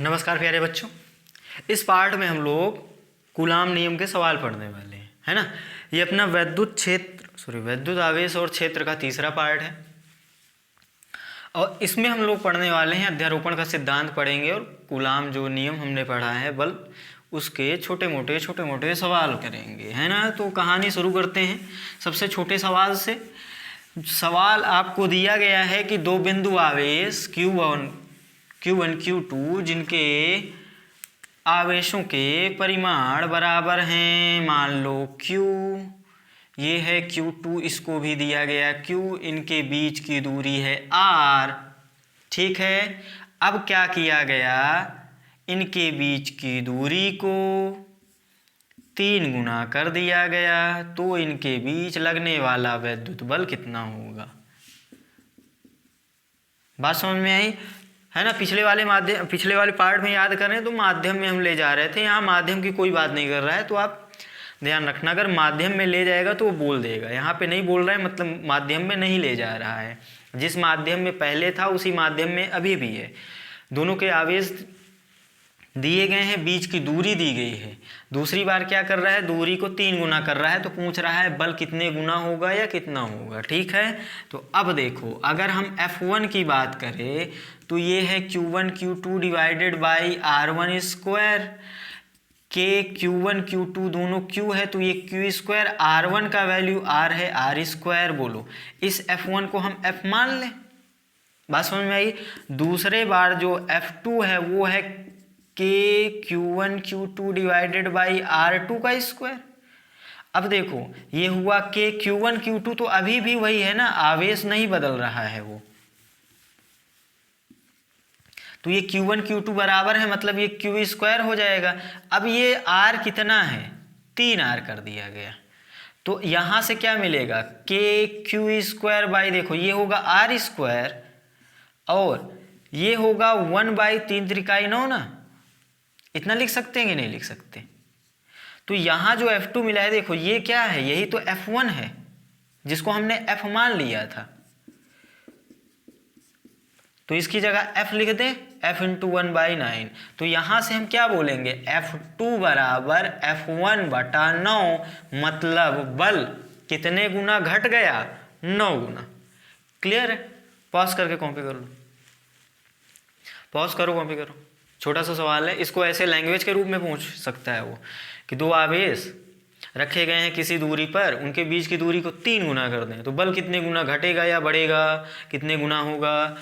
नमस्कार प्यारे बच्चों। इस पार्ट में हम लोग कूलाम नियम के सवाल पढ़ने वाले हैं, है ना। ये अपना वैद्युत आवेश और क्षेत्र का तीसरा पार्ट है और इसमें हम लोग पढ़ने वाले हैं अध्यारोपण का सिद्धांत पढ़ेंगे और कूलाम जो नियम हमने पढ़ा है बल्ब उसके छोटे मोटे सवाल करेंगे, है ना। तो कहानी शुरू करते हैं सबसे छोटे सवाल से। सवाल आपको दिया गया है कि दो बिंदु आवेश Q1 Q2 जिनके आवेशों के परिमाण बराबर हैं। मान लो Q ये है Q2, इसको भी दिया गया Q, इनके बीच की दूरी है R, ठीक है। अब क्या किया गया, इनके बीच की दूरी को 3 गुना कर दिया गया, तो इनके बीच लगने वाला वैद्युत बल कितना होगा। बात समझ में आई, है ना। पिछले वाले पार्ट में याद करें तो माध्यम में हम ले जा रहे थे, यहाँ माध्यम की कोई बात नहीं कर रहा है, तो आप ध्यान रखना। अगर माध्यम में ले जाएगा तो वो बोल देगा, यहाँ पे नहीं बोल रहा है मतलब माध्यम में नहीं ले जा रहा है। जिस माध्यम में पहले था उसी माध्यम में अभी भी है। दोनों के आवेश दिए गए हैं, बीच की दूरी दी गई है। दूसरी बार क्या कर रहा है, दूरी को 3 गुना कर रहा है, तो पूछ रहा है बल कितने गुना होगा या कितना होगा, ठीक है। तो अब देखो, अगर हम F1 की बात करें तो ये है Q1 Q2 divided by R1 square के। Q1 Q2 दोनों Q है तो ये Q स्क्वायर, R1 का वैल्यू R है, R स्क्वायर। बोलो इस F1 को हम F मान लें। बात समझ में आई। दूसरे बार जो F2 है वो है के Q1 Q2 divided by R2 का स्क्वायर। अब देखो ये हुआ के Q1 Q2, तो अभी भी वही है ना, आवेश नहीं बदल रहा है वो, तो ये Q1 Q2 बराबर है, मतलब ये Q स्क्वायर हो जाएगा। अब ये R कितना है, 3R कर दिया गया, तो यहाँ से क्या मिलेगा, के Q स्क्वायर बाई, देखो ये होगा R स्क्वायर और ये होगा 1/3 त्रिकाई 9 ना। इतना लिख सकते हैं कि नहीं लिख सकते। तो यहाँ जो F2 मिला है, देखो ये क्या है, यही तो F1 है जिसको हमने F मान लिया था, तो इसकी जगह F लिख दें, F × 1/9। तो यहाँ से हम क्या बोलेंगे, F2 बराबर F1/9, मतलब बल कितने गुना घट गया, 9 गुना। क्लियर है। पॉज करके कॉपी कर लो, पॉज करो कॉपी करो। छोटा सा सवाल है, इसको ऐसे लैंग्वेज के रूप में पूछ सकता है वो, कि दो आवेश रखे गए हैं किसी दूरी पर, उनके बीच की दूरी को 3 गुना कर दें, तो बल कितने गुना घटेगा या बढ़ेगा, कितने गुना होगा,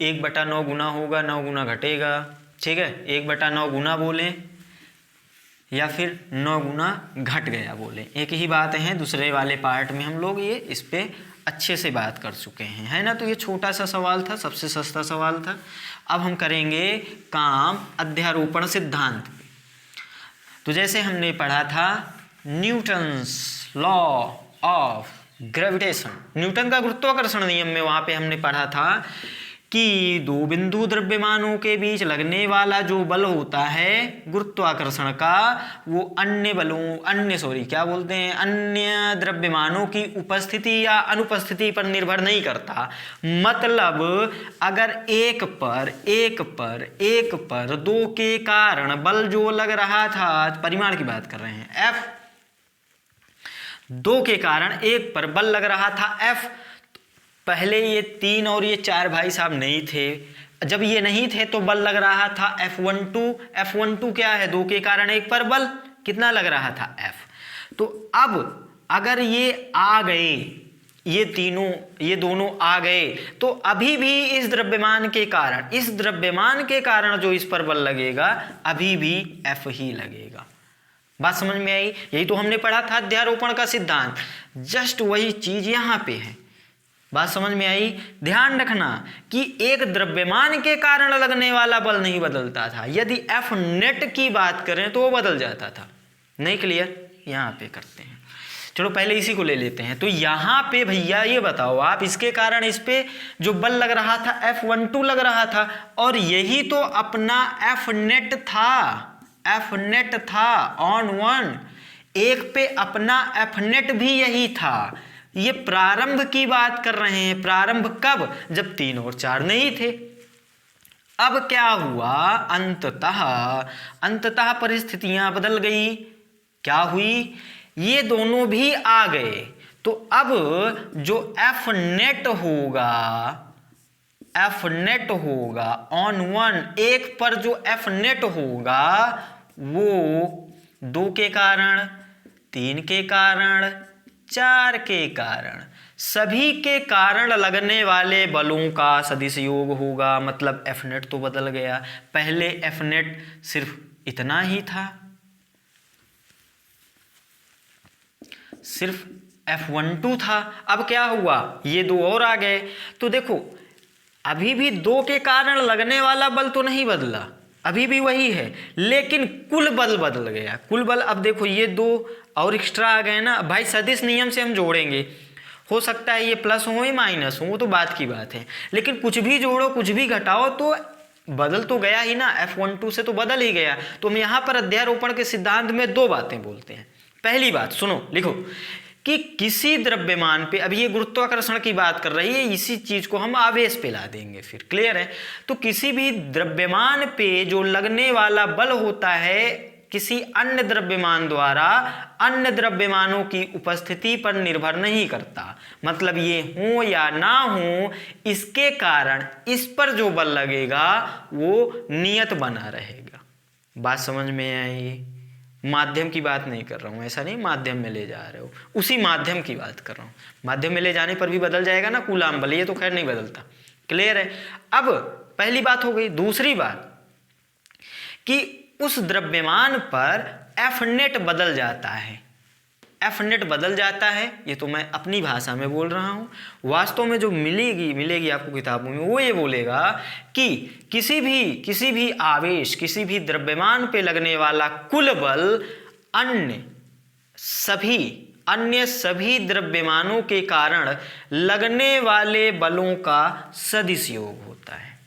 1/9 गुना होगा, 9 गुना घटेगा, ठीक है। 1/9 गुना बोलें या फिर 9 गुना घट गया बोलें, एक ही बात है। दूसरे वाले पार्ट में हम लोग ये इस पे अच्छे से बात कर चुके हैं, है ना। तो ये छोटा सा सवाल था, सबसे सस्ता सवाल था। अब हम करेंगे काम अध्यारोपण सिद्धांत पे। तो जैसे हमने पढ़ा था Newton's law of gravitation, Newton का गुरुत्वाकर्षण नियम में, वहाँ पे हमने पढ़ा था कि दो बिंदु द्रव्यमानों के बीच लगने वाला जो बल होता है गुरुत्वाकर्षण का, वो अन्य द्रव्यमानों की उपस्थिति या अनुपस्थिति पर निर्भर नहीं करता। मतलब अगर एक पर दो के कारण बल जो लग रहा था, परिमाण की बात कर रहे हैं, F, 2 के कारण एक पर बल लग रहा था F। पहले ये 3 और ये 4 भाई साहब नहीं थे, जब ये नहीं थे तो बल लग रहा था F12 क्या है, 2 के कारण एक पर बल कितना लग रहा था, F। तो अब अगर ये आ गए, ये दोनों आ गए, तो अभी भी इस द्रव्यमान के कारण जो इस पर बल लगेगा अभी भी F ही लगेगा। बात समझ में आई। यही तो हमने पढ़ा था अध्यारोपण का सिद्धांत, जस्ट वही चीज यहाँ पे है। बात समझ में आई। ध्यान रखना कि एक द्रव्यमान के कारण लगने वाला बल नहीं बदलता था, यदि F नेट की बात करें तो वो बदल जाता था। नहीं क्लियर, यहाँ पे करते हैं। चलो पहले इसी को ले लेते हैं। तो यहाँ पे भैया ये बताओ आप, इसके कारण इस पे जो बल लग रहा था F12 लग रहा था, और यही तो अपना F नेट था ऑन 1, एक पे अपना F नेट भी यही था। ये प्रारंभ की बात कर रहे हैं, प्रारंभ कब, जब 3 और 4 नहीं थे। अब क्या हुआ, अंततः परिस्थितियां बदल गई। क्या हुई, ये दोनों भी आ गए। तो अब जो एफ नेट होगा ऑन वन, एक पर जो एफ नेट होगा वो 2 के कारण, 3 के कारण, 4 के कारण, सभी के कारण लगने वाले बलों का सदिश योग होगा। मतलब एफ नेट तो बदल गया। पहले एफ नेट सिर्फ इतना ही था, सिर्फ F12 था। अब क्या हुआ, ये 2 और आ गए। तो देखो अभी भी 2 के कारण लगने वाला बल तो नहीं बदला, अभी भी वही है, लेकिन कुल बल बदल गया। कुल बल, अब देखो ये 2 और एक्स्ट्रा आ गए ना भाई। सदिश नियम से हम जोड़ेंगे, हो सकता है ये प्लस हो या माइनस हो, वो तो बात की बात है, लेकिन कुछ भी जोड़ो कुछ भी घटाओ तो बदल तो गया ही ना। F12 से तो बदल ही गया। तो हम यहाँ पर अध्यारोपण के सिद्धांत में 2 बातें बोलते हैं। पहली बात सुनो, लिखो कि किसी द्रव्यमान पे, अभी ये गुरुत्वाकर्षण की बात कर रही है, इसी चीज को हम आवेश पे ला देंगे फिर, क्लियर है। तो किसी भी द्रव्यमान पे जो लगने वाला बल होता है किसी अन्य द्रव्यमान द्वारा अन्य द्रव्यमानों की उपस्थिति पर निर्भर नहीं करता। मतलब ये हो या ना हो, इसके कारण इस पर जो बल लगेगा वो नियत बना रहेगा। बात समझ में आई। माध्यम की बात नहीं कर रहा हूँ, ऐसा नहीं माध्यम में ले जा रहे हो, उसी माध्यम की बात कर रहा हूँ। माध्यम में ले जाने पर भी बदल जाएगा ना कूलाम बल, ये तो खैर नहीं बदलता, क्लियर है। अब पहली बात हो गई। दूसरी बात कि उस द्रव्यमान पर एफ नेट बदल जाता है। एफ नेट बदल जाता है, ये तो मैं अपनी भाषा में बोल रहा हूँ। वास्तव में जो मिलेगी आपको किताबों में, वो ये बोलेगा कि किसी भी आवेश, किसी भी द्रव्यमान पे लगने वाला कुल बल अन्य सभी द्रव्यमानों के कारण लगने वाले बलों का सदिश योग होता है।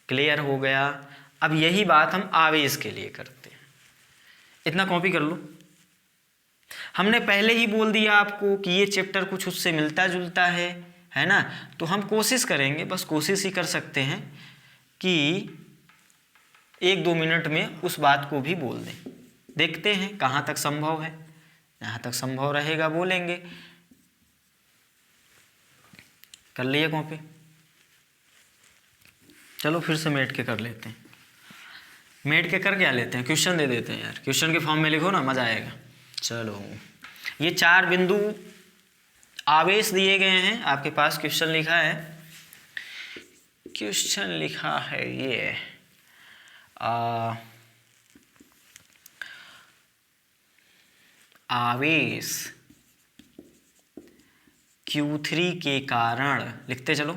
क्लियर हो गया। अब यही बात हम आवेश के लिए करते हैं। इतना कॉपी कर लो। हमने पहले ही बोल दिया आपको कि ये चैप्टर कुछ उससे मिलता जुलता है ना। तो हम कोशिश करेंगे, बस कोशिश ही कर सकते हैं कि 1-2 मिनट में उस बात को भी बोल दें। देखते हैं कहाँ तक संभव है, जहाँ तक संभव रहेगा बोलेंगे। कर लिए कॉपी? चलो फिर से मेट के कर लेते हैं। मेट के कर क्या लेते हैं, क्वेश्चन दे देते हैं यार। क्वेश्चन के फॉर्म में लिखो ना, मज़ा आएगा। चलो, ये 4 बिंदु आवेश दिए गए हैं आपके पास। क्वेश्चन लिखा है, क्वेश्चन लिखा है ये आवेश Q3 के कारण, लिखते चलो,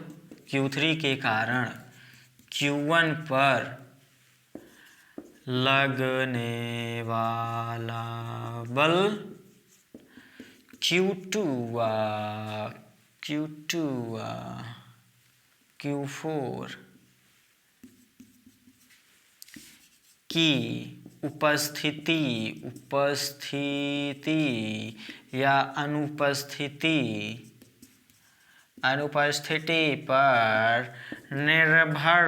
Q3 के कारण Q1 पर लगने वाला बल Q2 Q4 की उपस्थिति या अनुपस्थिति पर निर्भर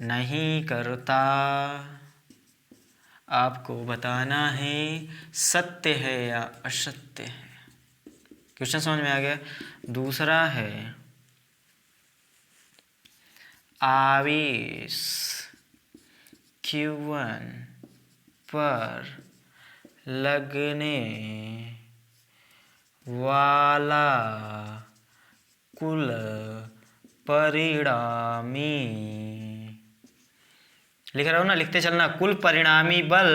नहीं करता। आपको बताना है सत्य है या असत्य है। क्वेश्चन समझ में आ गया। दूसरा है आवेश Q1 पर लगने वाला कुल परिणामी, लिख रहा हूं ना, लिखते चलना, कुल परिणामी बल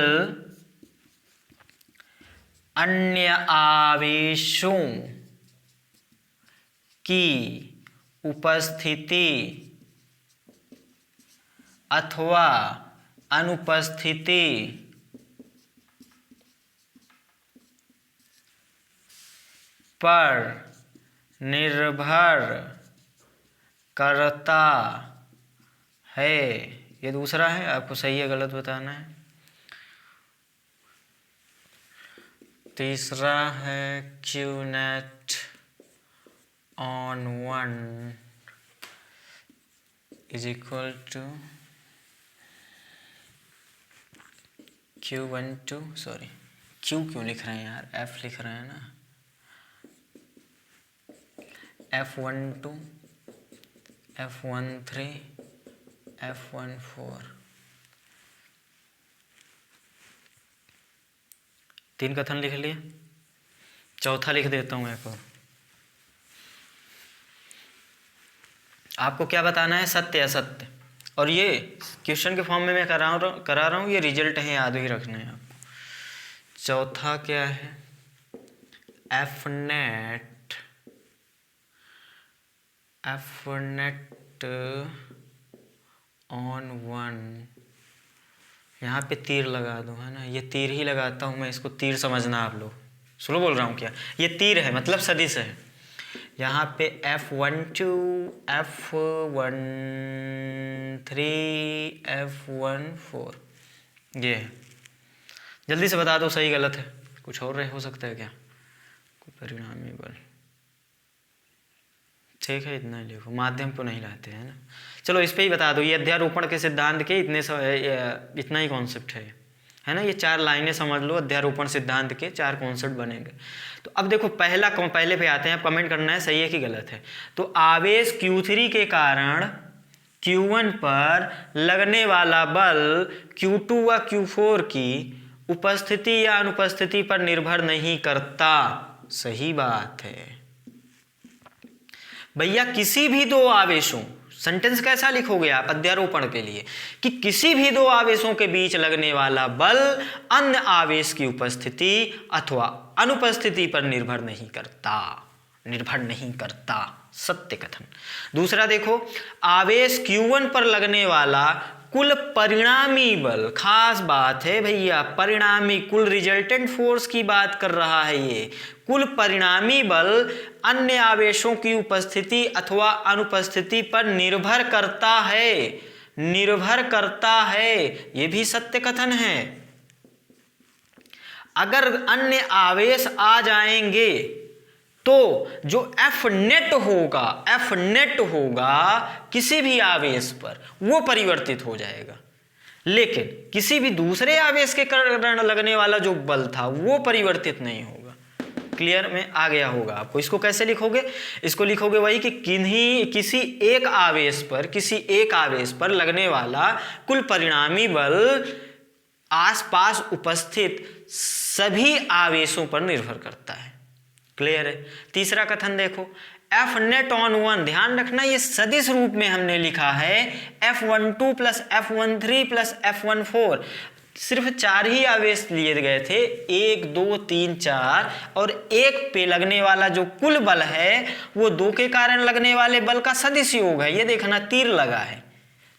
अन्य आवेशों की उपस्थिति अथवा अनुपस्थिति पर निर्भर करता है। ये दूसरा है, आपको सही है गलत बताना है। तीसरा है Q net on 1 is equal to Q12, sorry Q क्यों लिख रहे हैं यार, F लिख रहे हैं ना, F12, F13, F14, 3 कथन लिख लिए। चौथा लिख देता हूँ एक और। आपको क्या बताना है, सत्य असत्य, और ये क्वेश्चन के फॉर्म में मैं करा रहा हूँ, ये रिजल्ट है, याद ही रखना है आपको। चौथा क्या है, एफ नेट ऑन 1, यहाँ पे तीर लगा दो, है ना, ये तीर ही लगाता हूँ मैं, इसको तीर समझना आप लोग, स्लो बोल रहा हूँ क्या, ये तीर है मतलब सदिश है। यहाँ पे F12, F13, F14 ये है। जल्दी से बता दो सही गलत है, कुछ और हो सकता है क्या, कोई परिणामी बल, ठीक है, इतना ही लिखो, माध्यम को नहीं लाते हैं ना। चलो इस पे ही बता दो, ये अध्यारोपण के सिद्धांत के इतना ही कॉन्सेप्ट है ना, ये 4 लाइनें समझ लो, अध्यारोपण सिद्धांत के 4 कॉन्सेप्ट बनेंगे। तो अब देखो पहले पे आते हैं, कमेंट करना है सही है कि गलत है। तो आवेश Q3 के कारण Q1 पर लगने वाला बल Q2 व Q4 की उपस्थिति या अनुपस्थिति पर निर्भर नहीं करता। सही बात है भैया, किसी भी 2 आवेशों, सेंटेंस कैसा लिखोगे आप अध्यारोपण के लिए, कि किसी भी 2 आवेशों के बीच लगने वाला बल अन्य आवेश की उपस्थिति अथवा अनुपस्थिति पर निर्भर नहीं करता, सत्य कथन। दूसरा देखो, आवेश Q1 पर लगने वाला कुल परिणामी बल, खास बात है भैया, परिणामी, कुल रिजल्टेंट फोर्स की बात कर रहा है ये, कुल परिणामी बल अन्य आवेशों की उपस्थिति अथवा अनुपस्थिति पर निर्भर करता है, ये भी सत्य कथन है। अगर अन्य आवेश आ जाएंगे तो जो F नेट होगा किसी भी आवेश पर, वो परिवर्तित हो जाएगा, लेकिन किसी भी दूसरे आवेश के कारण लगने वाला जो बल था वो परिवर्तित नहीं होगा। क्लियर में आ गया होगा आपको। इसको कैसे लिखोगे, इसको लिखोगे वही कि किसी एक आवेश पर लगने वाला कुल परिणामी बल आसपास उपस्थित सभी आवेशों पर निर्भर करता है। क्लियर है। तीसरा कथन देखो, F नेट ऑन 1, ध्यान रखना ये सदिश रूप में हमने लिखा है, F12 plus F13 plus F14, सिर्फ 4 ही आवेश लिए गए थे, 1 2 3 4, और एक पे लगने वाला जो कुल बल है वो 2 के कारण लगने वाले बल का सदिश योग है, ये देखना तीर लगा है,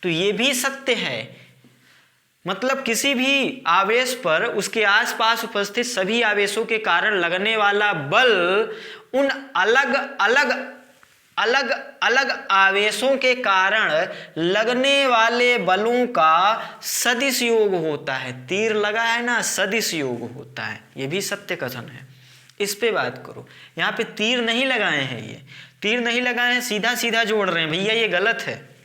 तो ये भी सत्य है। मतलब किसी भी आवेश पर उसके आसपास उपस्थित सभी आवेशों के कारण लगने वाला बल उन अलग आवेशों के कारण लगने वाले बलों का सदिश योग होता है। तीर लगा है ना, सदिश योग होता है, ये भी सत्य कथन है। इस पे बात करो, यहाँ पे तीर नहीं लगाए हैं, ये तीर नहीं लगाए हैं, सीधा सीधा जोड़ रहे हैं भैया, ये गलत है,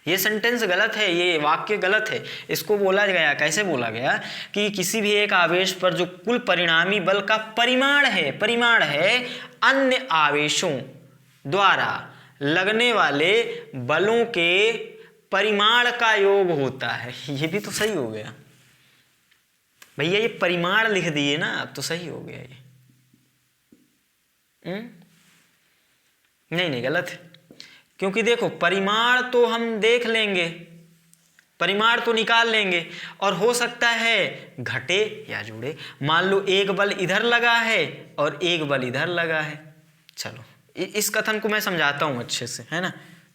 ये सेंटेंस गलत है, ये वाक्य गलत है। इसको बोला गया, कैसे बोला गया कि किसी भी एक आवेश पर जो कुल परिणामी बल का परिमाण है अन्य आवेशों द्वारा लगने वाले बलों के परिमाण का योग होता है। ये भी तो सही हो गया भैया, ये परिमाण लिख दिए ना, अब तो सही हो गया ये। नहीं गलत है, क्योंकि देखो परिमाण तो हम देख लेंगे, परिमाण तो निकाल लेंगे, और हो सकता है घटे या जुड़े। मान लो एक बल इधर लगा है और एक बल इधर लगा है। चलो इस कथन को मैं समझाता हूँ अच्छे से, है ना,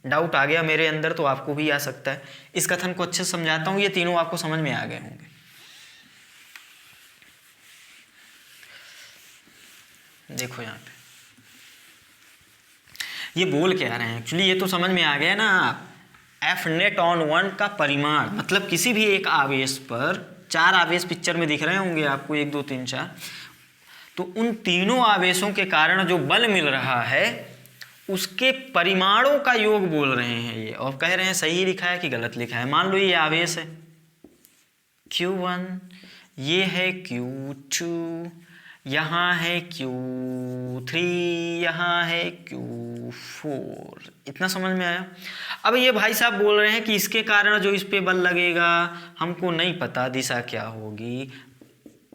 डाउट आ गया मेरे अंदर तो आपको भी आ सकता है। इस कथन को अच्छे से समझाता हूँ, ये तीनों आपको समझ में आ गए होंगे। देखो यहाँ पे ये बोल क्या रहे हैं, एक्चुअली ये तो समझ में आ गया ना। F नेट ऑन 1 का परिमाण मतलब किसी भी एक आवेश पर, 4 आवेश पिक्चर में दिख रहे होंगे आपको, 1 2 3 4, तो उन तीनों आवेशों के कारण जो बल मिल रहा है उसके परिमाणों का योग बोल रहे हैं ये, और कह रहे हैं सही लिखा है कि गलत लिखा है। मान लो ये आवेश है Q1, ये है Q2, यहाँ है Q3, यहाँ है Q4। इतना समझ में आया। अब ये भाई साहब बोल रहे हैं कि इसके कारण जो इस पे बल लगेगा हमको नहीं पता दिशा क्या होगी,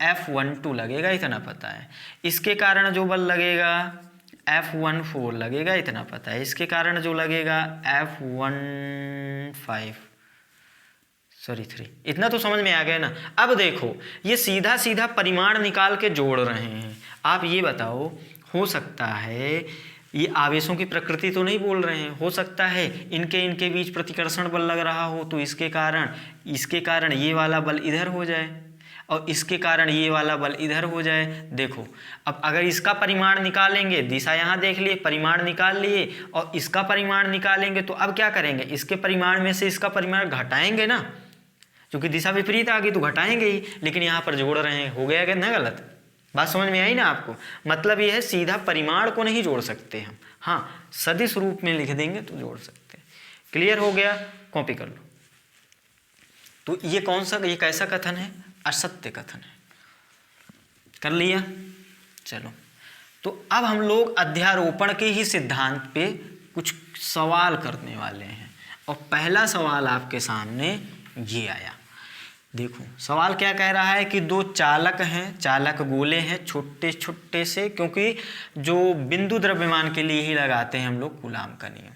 F12 लगेगा इतना पता है। इसके कारण जो बल लगेगा F14 लगेगा इतना पता है। इसके कारण जो लगेगा F3 इतना तो समझ में आ गया ना। अब देखो ये सीधा सीधा परिमाण निकाल के जोड़ रहे हैं। आप ये बताओ, हो सकता है ये आवेशों की प्रकृति तो नहीं बोल रहे हैं, हो सकता है इनके बीच प्रतिकर्षण बल लग रहा हो तो इसके कारण ये वाला बल इधर हो जाए और इसके कारण ये वाला बल इधर हो जाए। देखो अब अगर इसका परिमाण निकालेंगे, दिशा यहाँ देख लिए, परिमाण निकाल लिए, और इसका परिमाण निकालेंगे तो अब क्या करेंगे, इसके परिमाण में से इसका परिमाण घटाएंगे ना, क्योंकि दिशा विपरीत आ गई तो घटाएंगे ही, लेकिन यहाँ पर जोड़ रहे हैं। हो गया क्या ना गलत? बात समझ में आई ना आपको? मतलब ये है सीधा परिमाण को नहीं जोड़ सकते हम, हाँ सदिश रूप में लिख देंगे तो जोड़ सकते हैं। क्लियर हो गया? कॉपी कर लो। तो ये कौन सा, ये कैसा कथन है? असत्य कथन है। कर लिया? चलो तो अब हम लोग अध्यारोपण के ही सिद्धांत पे कुछ सवाल करने वाले हैं, और पहला सवाल आपके सामने ये आया। देखो सवाल क्या कह रहा है कि दो चालक हैं, चालक गोले हैं छोटे छोटे से, क्योंकि जो बिंदु द्रव्यमान के लिए ही लगाते हैं हम लोग कूलाम का नियम।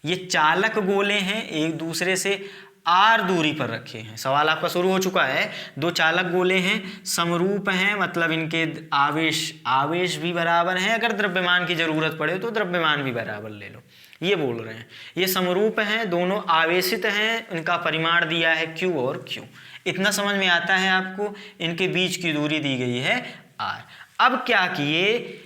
ये चालक गोले हैं, एक दूसरे से r दूरी पर रखे हैं। सवाल आपका शुरू हो चुका है। दो चालक गोले हैं, समरूप हैं, मतलब इनके आवेश भी बराबर हैं। अगर द्रव्यमान की जरूरत पड़े तो द्रव्यमान भी बराबर ले लो, ये बोल रहे हैं। ये समरूप हैं, दोनों आवेशित हैं, इनका परिमाण दिया है Q और Q। इतना समझ में आता है आपको? इनके बीच की दूरी दी गई है r। अब क्या किए,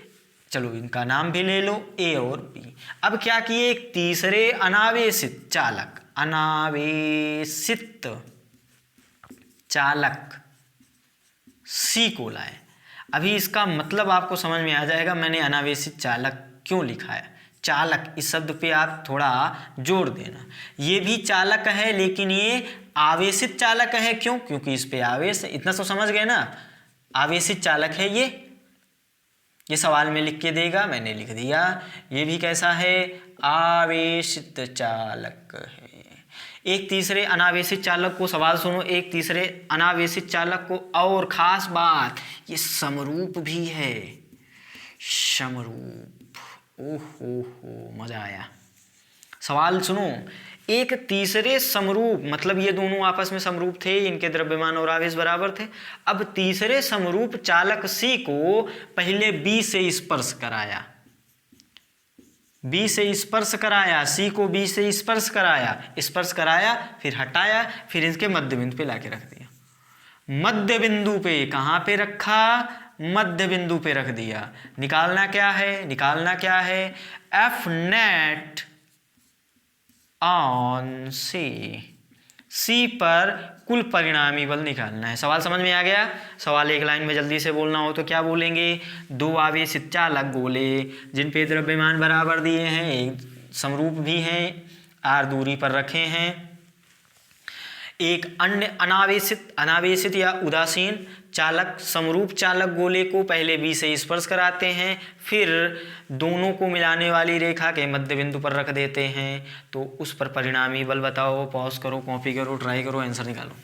चलो इनका नाम भी ले लो A और B। अब क्या किए, एक तीसरे अनावेशित चालक C को लाए। अभी इसका मतलब आपको समझ में आ जाएगा मैंने अनावेशित चालक क्यों लिखा है। चालक इस शब्द पे आप थोड़ा जोर देना। ये भी चालक है लेकिन ये आवेशित चालक है। क्यों? क्योंकि इस पे आवेश है। इतना तो समझ गए ना, आवेशित चालक है ये सवाल में लिख के देगा, मैंने लिख दिया। ये भी कैसा है? आवेशित चालक है। एक तीसरे अनावेशित चालक को, सवाल सुनो, एक तीसरे अनावेशित चालक को, और खास बात ये समरूप भी है, समरूप। ओहो मजा आया। सवाल सुनो, एक तीसरे समरूप, मतलब ये दोनों आपस में समरूप थे, इनके द्रव्यमान और आवेश बराबर थे। अब तीसरे समरूप चालक C को पहले B से स्पर्श कराया, B से स्पर्श कराया, C को B से स्पर्श कराया, फिर हटाया, फिर इसके मध्य बिंदु पे लाके रख दिया। मध्य बिंदु पे कहाँ पे रखा? मध्य बिंदु पे रख दिया। निकालना क्या है? F नेट ऑन C पर कुल परिणामी बल निकालना है। सवाल समझ में आ गया? सवाल एक लाइन में जल्दी से बोलना हो तो क्या बोलेंगे? दो आवेशित चालक गोले जिन पे द्रव्यमान बराबर दिए हैं, एक समरूप भी हैं, r दूरी पर रखे हैं। एक अन्य अनावेशित या उदासीन चालक समरूप चालक गोले को पहले B से स्पर्श कराते हैं, फिर दोनों को मिलाने वाली रेखा के मध्य बिंदु पर रख देते हैं। तो उस पर परिणामी बल बताओ। पॉज करो, कॉपी करो, ट्राई करो, आंसर निकालो।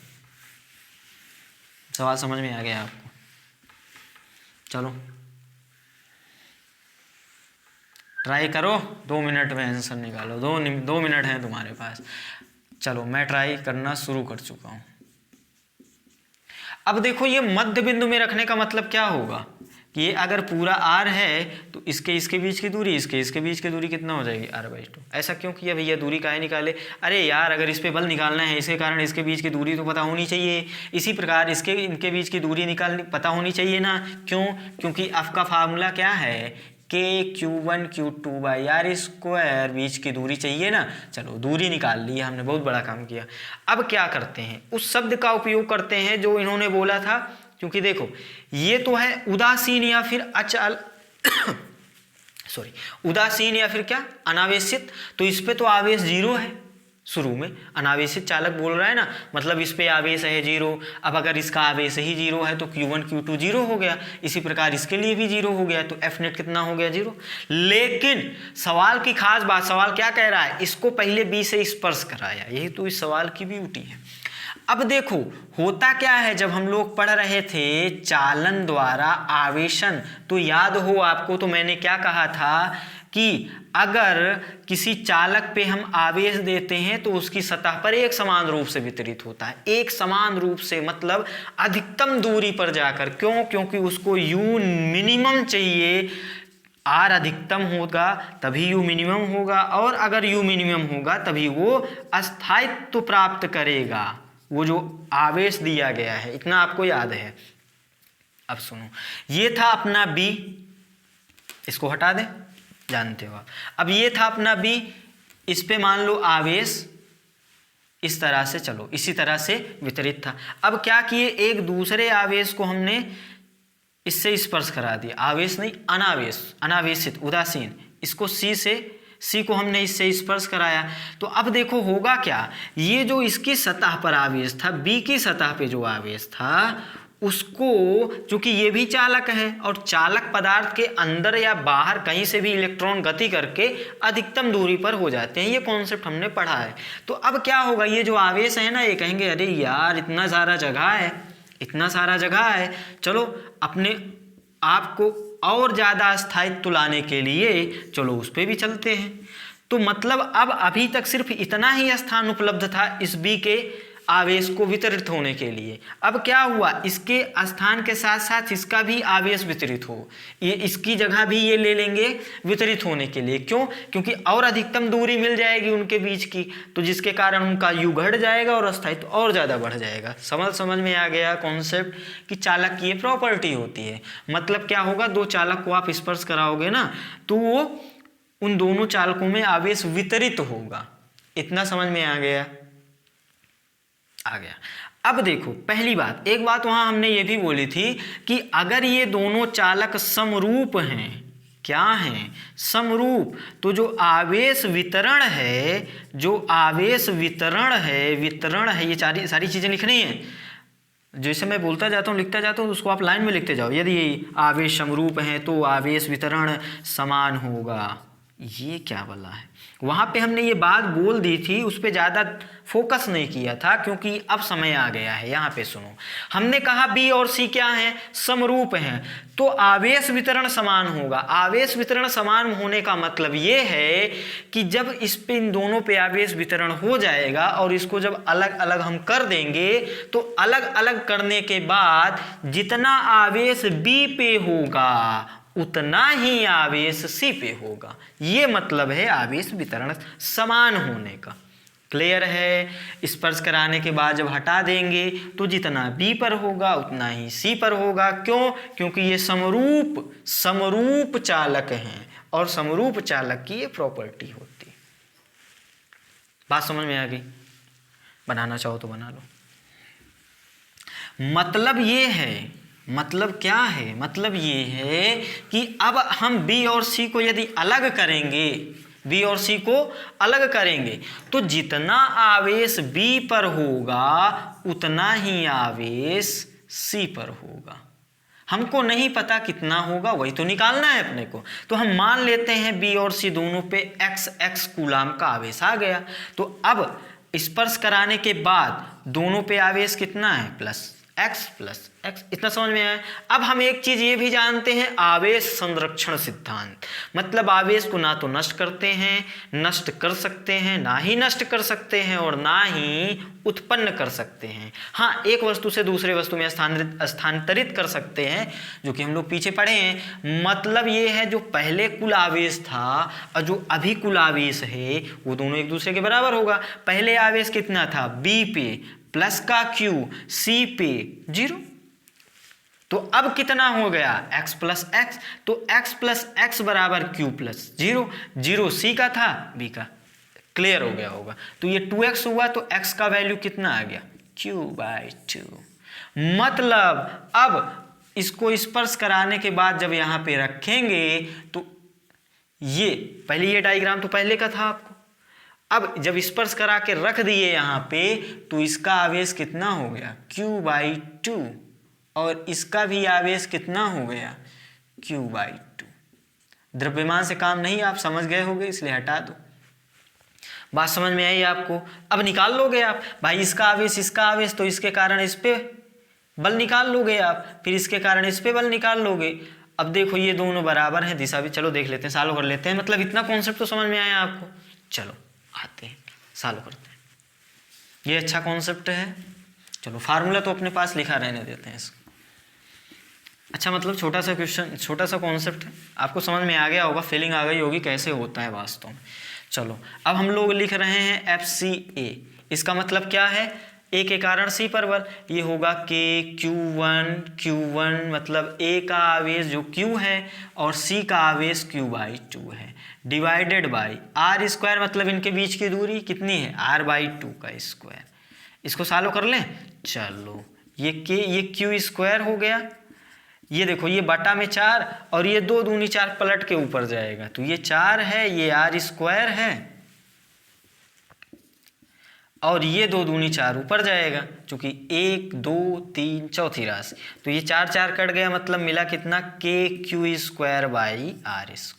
सवाल समझ में आ गया आपको? चलो ट्राई करो, 2 मिनट में आंसर निकालो। 2 मिनट हैं तुम्हारे पास। चलो मैं ट्राई करना शुरू कर चुका हूं। अब देखो ये मध्य बिंदु में रखने का मतलब क्या होगा कि ये अगर पूरा r है तो इसके बीच की दूरी, इसके बीच की दूरी कितना हो जाएगी? r/2। ऐसा क्यों किया भैया? दूरी काहे निकाले? अरे यार अगर इस पे बल निकालना है, इसके कारण इसके बीच की दूरी तो पता होनी चाहिए। इसी प्रकार इनके बीच की दूरी पता होनी चाहिए ना। क्यों? क्योंकि F का फार्मूला क्या है? Q1 Q2/r², बीच की दूरी चाहिए ना। चलो दूरी निकाल ली, हमने बहुत बड़ा काम किया। अब क्या करते हैं? उस शब्द का उपयोग करते हैं जो इन्होंने बोला था, क्योंकि देखो ये तो है उदासीन या फिर अचल सॉरी उदासीन या फिर क्या अनावेशित, तो इस पे तो आवेश 0 है शुरू में, अनावेशित चालक बोल रहा है ना, मतलब इस पे आवेश है 0। अब अगर इसका आवेश ही 0 है तो Q1 Q2 0 हो गया, इसी प्रकार इसके लिए भी 0 हो गया, तो F नेट कितना हो गया 0। लेकिन सवाल की खास बात, सवाल क्या कह रहा है, इसको पहले B से स्पर्श कराया, यही तो इस सवाल की ब्यूटी है। अब देखो होता क्या है, जब हम लोग पढ़ रहे थे चालन द्वारा आवेशन, तो याद हो आपको, तो मैंने क्या कहा था कि अगर किसी चालक पे हम आवेश देते हैं तो उसकी सतह पर एक समान रूप से वितरित होता है, एक समान रूप से मतलब अधिकतम दूरी पर जाकर। क्यों? क्योंकि उसको U मिनिमम चाहिए, R अधिकतम होगा तभी U मिनिमम होगा, और अगर U मिनिमम होगा तभी वो अस्थायित्व प्राप्त करेगा, वो जो आवेश दिया गया है। इतना आपको याद है। अब सुनो, ये था अपना B, इसको हटा दें, जानते हो आप। अब ये था अपना B, इस पे मान लो आवेश इस तरह से, चलो इसी तरह से वितरित था। अब क्या किए, एक दूसरे आवेश को हमने इससे स्पर्श करा दिया, आवेश नहीं अनावेश, अनावेशित उदासीन, इसको C को हमने इससे स्पर्श कराया। तो अब देखो होगा क्या, ये जो इसकी सतह पर आवेश था, B की सतह पे जो आवेश था, उसको, चूंकि ये भी चालक है और चालक पदार्थ के अंदर या बाहर कहीं से भी इलेक्ट्रॉन गति करके अधिकतम दूरी पर हो जाते हैं, ये कॉन्सेप्ट हमने पढ़ा है। तो अब क्या होगा, ये जो आवेश है ना, ये कहेंगे अरे यार इतना सारा जगह है, इतना सारा जगह है, चलो अपने आप को और ज़्यादा स्थायित्व लाने के लिए चलो उस पर भी चलते हैं। तो मतलब अब अभी तक सिर्फ इतना ही स्थान उपलब्ध था इस B के आवेश को वितरित होने के लिए। अब क्या हुआ, इसके स्थान के साथ साथ इसका भी आवेश वितरित हो, ये इसकी जगह भी ये ले लेंगे वितरित होने के लिए। क्यों? क्योंकि और अधिकतम दूरी मिल जाएगी उनके बीच की, तो जिसके कारण उनका U घट जाएगा और स्थायित्व और ज़्यादा बढ़ जाएगा। समझ में आ गया कॉन्सेप्ट कि चालक की ये प्रॉपर्टी होती है। मतलब क्या होगा, दो चालक को आप स्पर्श कराओगे ना, तो वो उन दोनों चालकों में आवेश वितरित होगा। इतना समझ में आ गया? आ गया। अब देखो पहली बात, एक बात वहां हमने ये भी बोली थी कि अगर ये दोनों चालक समरूप हैं, क्या हैं? समरूप, तो जो आवेश वितरण है, जो आवेश वितरण है, ये सारी चीजें लिखनी है। जैसे मैं बोलता जाता हूँ लिखता जाता हूँ, उसको आप लाइन में लिखते जाओ। यदि आवेश समरूप हैं तो आवेश वितरण समान होगा। ये क्या वाला है, वहां पे हमने ये बात बोल दी थी, उस पर ज्यादा फोकस नहीं किया था क्योंकि अब समय आ गया है। यहाँ पे सुनो, हमने कहा B और C क्या हैं? समरूप हैं, तो आवेश वितरण समान होगा। आवेश वितरण समान होने का मतलब ये है कि जब इस पे इन दोनों पे आवेश वितरण हो जाएगा और इसको जब अलग अलग हम कर देंगे, तो अलग अलग करने के बाद जितना आवेश B पे होगा उतना ही आवेश C पे होगा। ये मतलब है आवेश वितरण समान होने का। क्लियर है? स्पर्श कराने के बाद जब हटा देंगे तो जितना B पर होगा उतना ही C पर होगा। क्यों? क्योंकि ये समरूप चालक हैं और समरूप चालक की ये प्रॉपर्टी होती है। बात समझ में आ गई? बनाना चाहो तो बना लो। मतलब ये है, मतलब क्या है, मतलब ये है कि अब हम B और C को यदि अलग करेंगे, B और C को अलग करेंगे, तो जितना आवेश B पर होगा उतना ही आवेश C पर होगा। हमको नहीं पता कितना होगा, वही तो निकालना है अपने को। तो हम मान लेते हैं B और C दोनों पे x कूलाम का आवेश आ गया। तो अब स्पर्श कराने के बाद दोनों पे आवेश कितना है? Plus x। इतना समझ में आया? अब हम एक चीज ये भी जानते हैं, आवेश संरक्षण सिद्धांत। मतलब आवेश को ना तो नष्ट करते हैं, नष्ट कर सकते हैं, ना ही नष्ट कर सकते हैं और ना ही उत्पन्न कर सकते हैं। हाँ, एक वस्तु से दूसरे वस्तु में स्थानांतरित कर सकते हैं, जो कि हम लोग पीछे पढ़े हैं। मतलब ये है जो पहले कुल आवेश था और जो अभी कुल आवेश है वो दोनों एक दूसरे के बराबर होगा। पहले आवेश कितना था? B पे प्लस का Q, C पे 0। तो अब कितना हो गया? x plus x. तो x प्लस एक्स बराबर Q प्लस 0। 0 C का था, B का। क्लियर हो गया होगा? तो ये 2x हुआ, तो x का वैल्यू कितना आ गया? Q/2। मतलब अब इसको स्पर्श कराने के बाद जब यहाँ पे रखेंगे तो ये पहले ये डायग्राम तो पहले का था आपको। अब जब स्पर्श करा के रख दिए यहाँ पे तो इसका आवेश कितना हो गया Q/2 और इसका भी आवेश कितना हो गया Q/2। द्रव्यमान से काम नहीं, आप समझ गए होंगे इसलिए हटा दो। बात समझ में आई आपको? अब निकाल लोगे आप भाई इसका आवेश तो इसके कारण इस पे बल निकाल लोगे आप, फिर इसके कारण इस पे बल निकाल लोगे। अब देखो ये दोनों बराबर हैं, दिशा भी। चलो देख लेते हैं, सॉल्व कर लेते हैं। मतलब इतना कॉन्सेप्ट तो समझ में आया आपको। चलो आते हैं सॉल्व करते हैं। ये अच्छा कॉन्सेप्ट है। चलो फार्मूला तो अपने पास लिखा रहने देते हैं इसको। अच्छा मतलब छोटा सा क्वेश्चन, छोटा सा कॉन्सेप्ट है, आपको समझ में आ गया होगा, फीलिंग आ गई होगी कैसे होता है वास्तव में। चलो अब हम लोग लिख रहे हैं FCA। इसका मतलब क्या है? A के कारण C पर बल। ये होगा K Q1 मतलब A का आवेश जो Q है और C का आवेश Q/2 है, डिवाइडेड बाई R² मतलब इनके बीच की दूरी कितनी है R/2 का स्क्वायर। इसको सॉल्व कर लें। चलो ये Q² हो गया, ये देखो ये बटा में 4 और ये 2 दूनी 4 पलट के ऊपर जाएगा तो ये 4 है, ये R² है और ये 2 दूनी 4 ऊपर जाएगा क्योंकि 1 2 3 चौथी राशि तो ये 4 4 कट गया, मतलब मिला कितना KQ²/R²।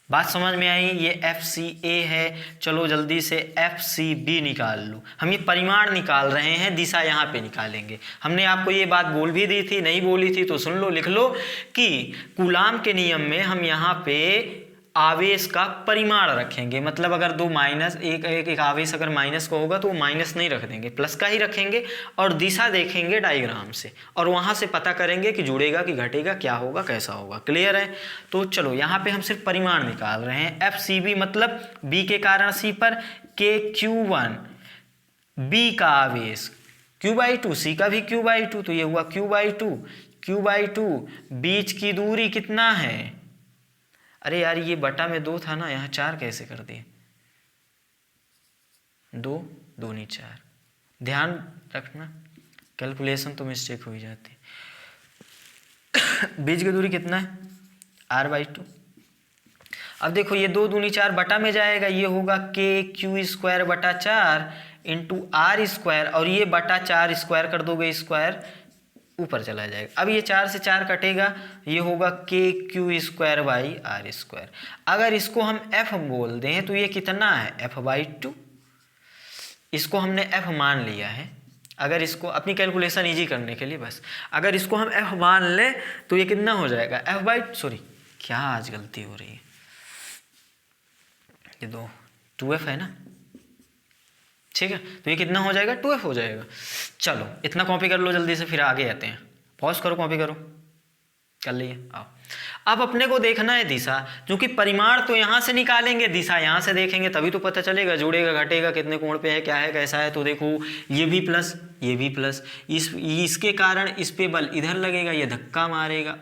बात समझ में आई? ये FCA है। चलो जल्दी से FCB निकाल लो। हम ये परिमाण निकाल रहे हैं, दिशा यहाँ पे निकालेंगे। हमने आपको ये बात बोल भी दी थी, नहीं बोली थी तो सुन लो, लिख लो कि कूलाम के नियम में हम यहाँ पे आवेश का परिमाण रखेंगे। मतलब अगर दो माइनस एक आवेश अगर माइनस का होगा तो वो माइनस नहीं रख देंगे, प्लस का ही रखेंगे और दिशा देखेंगे डायग्राम से और वहाँ से पता करेंगे कि जुड़ेगा कि घटेगा, क्या होगा, कैसा होगा। क्लियर है? तो चलो यहाँ पे हम सिर्फ परिमाण निकाल रहे हैं। FCB मतलब B के कारण C पर KQ1, B का आवेश Q/2, C का भी Q/2 तो ये हुआ Q/2, बीच की दूरी कितना है? अरे यार ये बटा में 2 था ना, यहाँ 4 कैसे कर दिए? 2 दूनी 4। ध्यान रखना कैलकुलेशन तो मिस्टेक हो ही जाती है। बीच की दूरी कितना है R/2। अब देखो ये 2 दूनी 4 बटा में जाएगा, ये होगा KQ²/4 इंटू R² और ये बटा 4 स्क्वायर कर दोगे, स्क्वायर ऊपर चला जाएगा। अब ये 4 से 4 कटेगा, ये होगा KQ²/R²। अगर इसको हम F बोल दें तो ये कितना है F/2। इसको हमने F मान लिया है। अगर इसको अपनी कैलकुलेशन इजी करने के लिए बस अगर इसको हम F मान लें तो ये कितना हो जाएगा क्या आज गलती हो रही है, ये 2F है ना, ठीक है। तो ये कितना हो जाएगा 2F हो जाएगा। चलो इतना कॉपी कर लो जल्दी से, फिर आगे आते हैं। पॉज करो, कॉपी करो, कर लिए। आओ अब अपने को देखना है दिशा, क्योंकि परिमाण तो यहाँ से निकालेंगे, दिशा यहाँ से देखेंगे तभी तो पता चलेगा जुड़ेगा घटेगा कितने कोण पे है, क्या है, कैसा है। तो देखो ये भी प्लस ये भी प्लस, इसके कारण इस पे बल इधर लगेगा, ये धक्का मारेगा।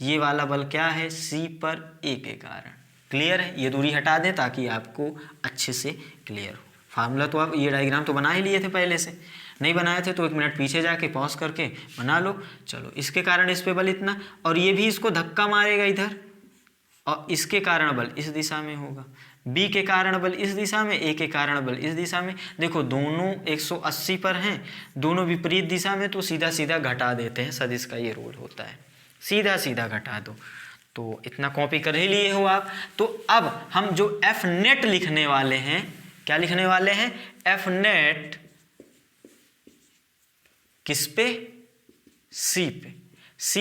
ये वाला बल क्या है C पर A के कारण। क्लियर है? ये दूरी हटा दें ताकि आपको अच्छे से क्लियर हो। फार्मूला तो आप ये डायग्राम तो बना ही लिए थे पहले से, नहीं बनाए थे तो 1 मिनट पीछे जाके पॉज करके बना लो। चलो इसके कारण इस पे बल इतना और ये भी इसको धक्का मारेगा इधर और इसके कारण बल इस दिशा में होगा, B के कारण बल इस दिशा में, A के कारण बल इस दिशा में। देखो दोनों 180 पर हैं, दोनों विपरीत दिशा में, तो सीधा सीधा घटा देते हैं, सदिश का ये रूल होता है, सीधा सीधा घटा दो। तो इतना कॉपी कर ही लिए हो आप। तो अब हम जो F नेट लिखने वाले हैं, क्या लिखने वाले हैं F नेट किस पे C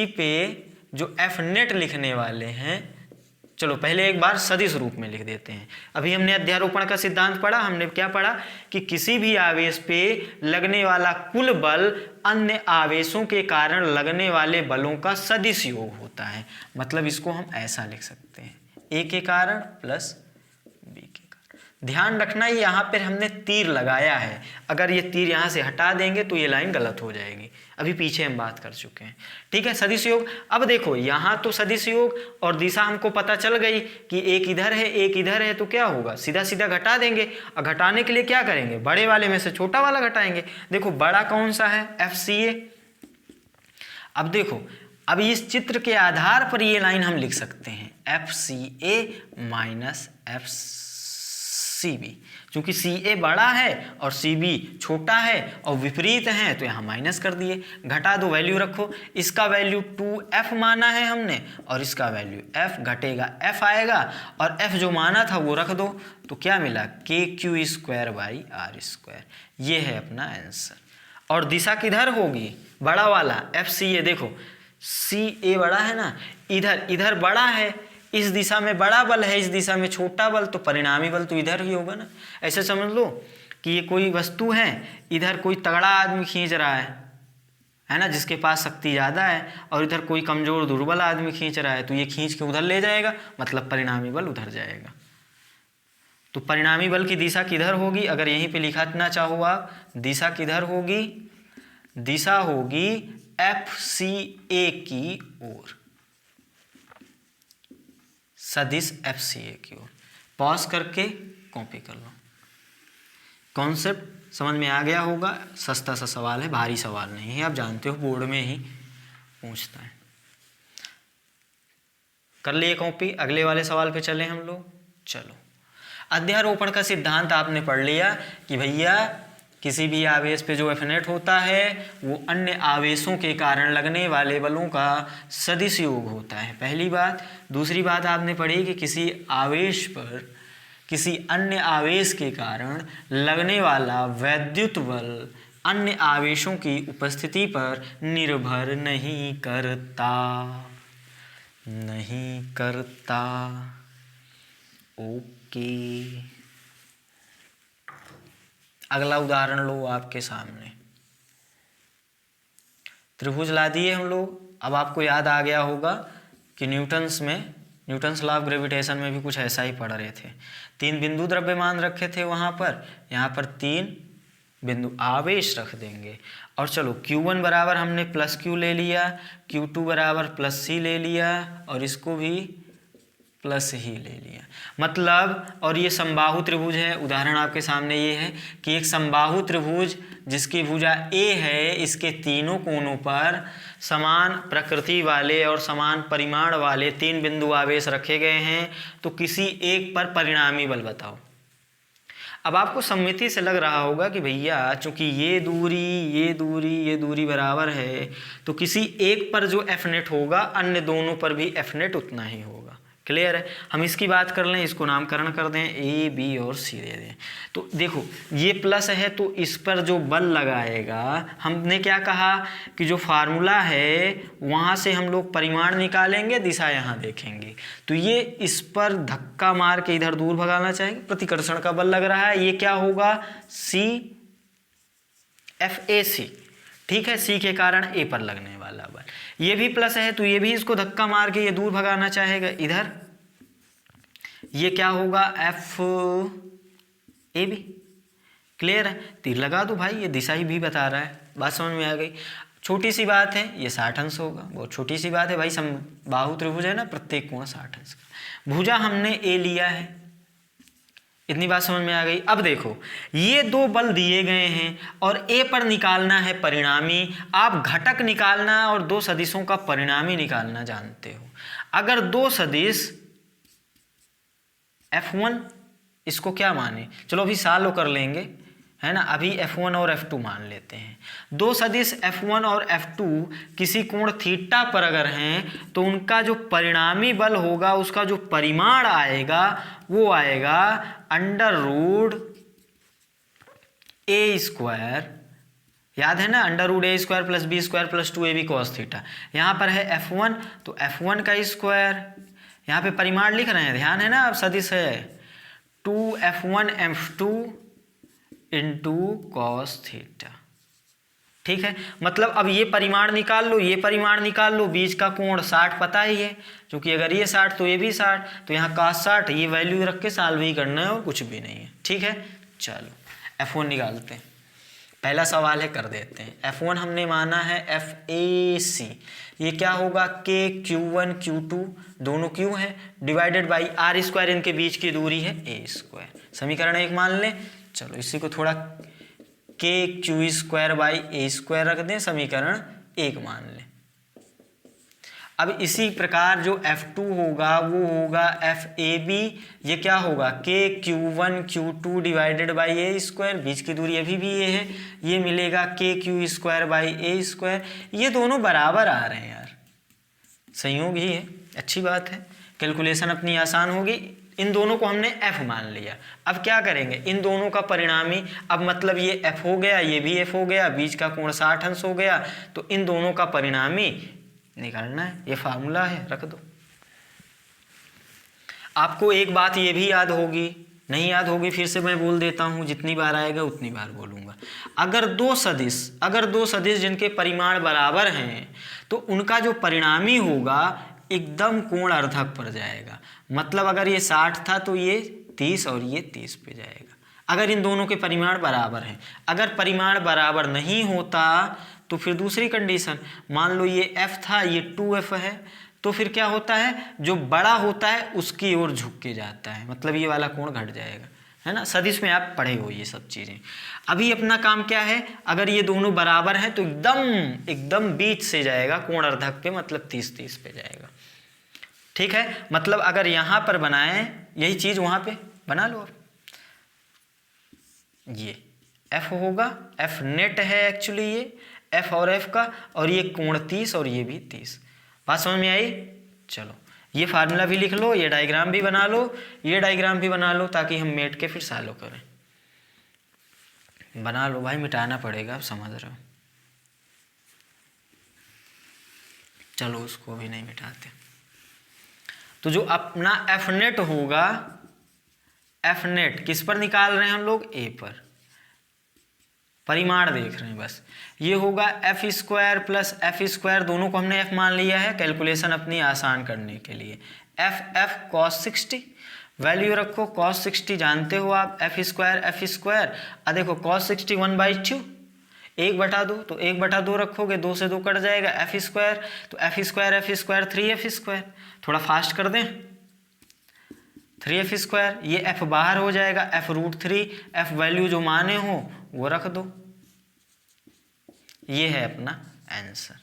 पे जो F नेट लिखने वाले हैं। चलो पहले एक बार सदिश रूप में लिख देते हैं। अभी हमने अध्यारोपण का सिद्धांत पढ़ा, हमने क्या पढ़ा कि किसी भी आवेश पे लगने वाला कुल बल अन्य आवेशों के कारण लगने वाले बलों का सदिश योग होता है। मतलब इसको हम ऐसा लिख सकते हैं A के कारण प्लस B के कारण। ध्यान रखना यहाँ पर हमने तीर लगाया है, अगर ये तीर यहाँ से हटा देंगे तो ये लाइन गलत हो जाएगी। अभी पीछे हम बात कर चुके हैं, ठीक है। सदिश योग, अब देखो यहाँ तो सदिश योग और दिशा हमको पता चल गई कि एक इधर है एक इधर है, तो क्या होगा सीधा सीधा घटा देंगे। और घटाने के लिए क्या करेंगे, बड़े वाले में से छोटा वाला घटाएंगे। देखो बड़ा कौन सा है FCA। अब देखो अब इस चित्र के आधार पर ये लाइन हम लिख सकते हैं FCA माइनस FCB। क्योंकि CA बड़ा है और CB छोटा है और विपरीत है तो यहाँ माइनस कर दिए, घटा दो, वैल्यू रखो। इसका वैल्यू 2F माना है हमने और इसका वैल्यू F, घटेगा F आएगा और F जो माना था वो रख दो, तो क्या मिला KQ²/R²। ये है अपना आंसर। और दिशा किधर होगी, बड़ा वाला FCA, देखो CA बड़ा है ना, इधर बड़ा है, इस दिशा में बड़ा बल है, इस दिशा में छोटा बल, तो परिणामी बल तो इधर ही होगा ना। ऐसे समझ लो कि ये कोई वस्तु है, इधर कोई तगड़ा आदमी खींच रहा है ना, जिसके पास शक्ति ज़्यादा है, और इधर कोई कमज़ोर दुर्बल आदमी खींच रहा है, तो ये खींच के उधर ले जाएगा, मतलब परिणामी बल उधर जाएगा। तो परिणामी बल की दिशा किधर होगी, अगर यहीं पे लिखना चाहो आप, दिशा किधर होगी, दिशा होगी FCA की ओर, सदिश FCA की ओर। पॉज करके कॉपी कर लो। कॉन्सेप्ट समझ में आ गया होगा। सस्ता सा सवाल है, भारी सवाल नहीं है, आप जानते हो बोर्ड में ही पूछता है। कर लिए कॉपी, अगले वाले सवाल पे चले हम लोग। चलो, अध्यारोपण का सिद्धांत आपने पढ़ लिया कि भैया किसी भी आवेश पे जो F नेट होता है वो अन्य आवेशों के कारण लगने वाले बलों का सदिश योग होता है, पहली बात। दूसरी बात आपने पढ़ी कि किसी आवेश पर किसी अन्य आवेश के कारण लगने वाला वैद्युत बल अन्य आवेशों की उपस्थिति पर निर्भर नहीं करता। ओके, अगला उदाहरण लो आपके सामने। त्रिभुज ला दिए हम लोग। अब आपको याद आ गया होगा कि न्यूटन्स लॉ ऑफ ग्रेविटेशन में भी कुछ ऐसा ही पढ़ रहे थे। 3 बिंदु द्रव्यमान रखे थे वहाँ पर, यहाँ पर 3 बिंदु आवेश रख देंगे। और चलो Q1 बराबर हमने प्लस Q ले लिया, Q2 बराबर प्लस C ले लिया और इसको भी प्लस ही ले लिया। मतलब, और ये समबाहु त्रिभुज है। उदाहरण आपके सामने ये है कि एक समबाहु त्रिभुज जिसकी भुजा A है, इसके तीनों कोनों पर समान प्रकृति वाले और समान परिमाण वाले 3 बिंदु आवेश रखे गए हैं, तो किसी एक पर परिणामी बल बताओ। अब आपको सम्मिति से लग रहा होगा कि भैया चूंकि ये दूरी बराबर है, तो किसी एक पर जो F नेट होगा अन्य दोनों पर भी F नेट उतना ही होगा। क्लियर है। हम इसकी बात कर लें, इसको नामकरण कर दें, A, B और C दे दें। तो देखो ये प्लस है तो इस पर जो बल लगाएगा, हमने क्या कहा कि जो फार्मूला है वहाँ से हम लोग परिमाण निकालेंगे, दिशा यहाँ देखेंगे। तो ये इस पर धक्का मार के इधर दूर भगाना चाहेंगे, प्रतिकर्षण का बल लग रहा है, ये क्या होगा FAC। ठीक है, C के कारण A पर लगने वाला बल। ये भी प्लस है तो ये भी इसको धक्का मार के ये दूर भगाना चाहेगा इधर, ये क्या होगा FAB। क्लियर है। तीर लगा दो भाई, ये दिशा ही भी बता रहा है। बात समझ में आ गई। छोटी सी बात है, ये 60 अंश होगा, बहुत छोटी सी बात है भाई। समबाहु त्रिभुज है ना, प्रत्येक कोण 60 अंश का। भुजा हमने A लिया है, इतनी बात समझ में आ गई। अब देखो ये 2 बल दिए गए हैं और A पर निकालना है परिणामी। आप घटक निकालना और 2 सदिशों का परिणामी निकालना जानते हो। अगर 2 सदिश F1, इसको क्या माने, चलो अभी सालों कर लेंगे, है ना। अभी F1 और F2 मान लेते हैं। 2 सदिश F1 और F2 किसी कोण थीटा पर अगर हैं तो उनका जो परिणामी बल होगा, उसका जो परिमाण आएगा वो आएगा √A²। याद है ना, √A² + B² + 2AB cos theta. यहाँ पर है F1 तो F1 का स्क्वायर, यहाँ पे परिमाण लिख रहे हैं, ध्यान है ना। अब सदिश है 2F1 F2 × cos थीटा। ठीक है, मतलब अब ये परिमाण निकाल लो, ये परिमाण निकाल लो, बीच का कोण 60 पता ही है, क्योंकि अगर ये 60 तो ये भी 60, तो यहाँ cos 60, ये वैल्यू रख के सॉल्व ही करना है और कुछ भी नहीं है। ठीक है, चलो F1 निकालते हैं। पहला सवाल है, कर देते हैं। F1 हमने माना है FAC, ये क्या होगा KQ1 Q2 दोनों Q हैं डिवाइडेड बाई R², इनके बीच की दूरी है A²। समीकरण 1 मान लें। चलो इसी को थोड़ा KQ² / A² रख दें, समीकरण 1 मान लें। अब इसी प्रकार जो F2 होगा वो होगा FAB, ये क्या होगा KQ1 Q2 divided by a square, बीच की दूरी अभी भी ये है, ये मिलेगा KQ square by a square. ये दोनों बराबर आ रहे हैं यार, संयोग ही है, अच्छी बात है, कैलकुलेशन अपनी आसान होगी। इन दोनों को हमने F मान लिया। अब क्या करेंगे, इन दोनों का परिणामी, अब मतलब ये F हो गया, ये भी F हो गया, बीच का कोण 60 अंश हो गया, तो इन दोनों का परिणामी निकालना है, ये फार्मूला है, रख दो। आपको एक बात ये भी याद होगी, नहीं याद होगी फिर से मैं बोल देता हूँ, जितनी बार आएगा उतनी बार बोलूँगा। अगर दो सदिश जिनके परिमाण बराबर हैं तो उनका जो परिणामी होगा एकदम कोण अर्धक पर जाएगा। मतलब अगर ये 60 था तो ये 30 और ये 30 पे जाएगा, अगर इन दोनों के परिमाण बराबर हैं। अगर परिमाण बराबर नहीं होता तो फिर दूसरी कंडीशन, मान लो ये F था, ये 2F है, तो फिर क्या होता है, जो बड़ा होता है उसकी ओर झुक के जाता है, मतलब ये वाला कोण घट जाएगा, है ना। सदिश में आप पढ़े हो ये सब चीज़ें। अभी अपना काम क्या है, अगर ये दोनों बराबर हैं तो एकदम बीच से जाएगा कोण अर्धक पे, मतलब 30-30 पे जाएगा। ठीक है, मतलब अगर यहाँ पर बनाएं यही चीज़ वहाँ पे बना लो। ये F होगा, F नेट है एक्चुअली, ये F और F का, और ये कोण 30 और ये भी 30। बात समझ में आई। चलो ये फार्मूला भी लिख लो, ये डायग्राम भी बना लो, ये डायग्राम भी बना लो, ताकि हम मेट के फिर सॉल्व करें। बना लो भाई, मिटाना पड़ेगा, आप समझ रहे हो। चलो उसको भी नहीं मिटाते। तो जो अपना F नेट होगा, F नेट किस पर निकाल रहे हैं हम लोग, A पर, परिमाण देख रहे हैं बस। ये होगा F square plus F square, दोनों को हमने F मान लिया है कैलकुलेशन अपनी आसान करने के लिए। F cos 60, वैल्यू रखो cos 60 जानते हो आप, F स्क्वायर। अब देखो cos 60 1/2, 1/2, तो 1/2 रखोगे, 2 से 2 कट जाएगा, F स्क्वायर, तो F स्क्वायर 3F स्क्वायर। थोड़ा फास्ट कर दें, 3F स्क्वायर, ये F बाहर हो जाएगा, F√3, F वैल्यू जो माने हो वो रख दो। ये है अपना आंसर।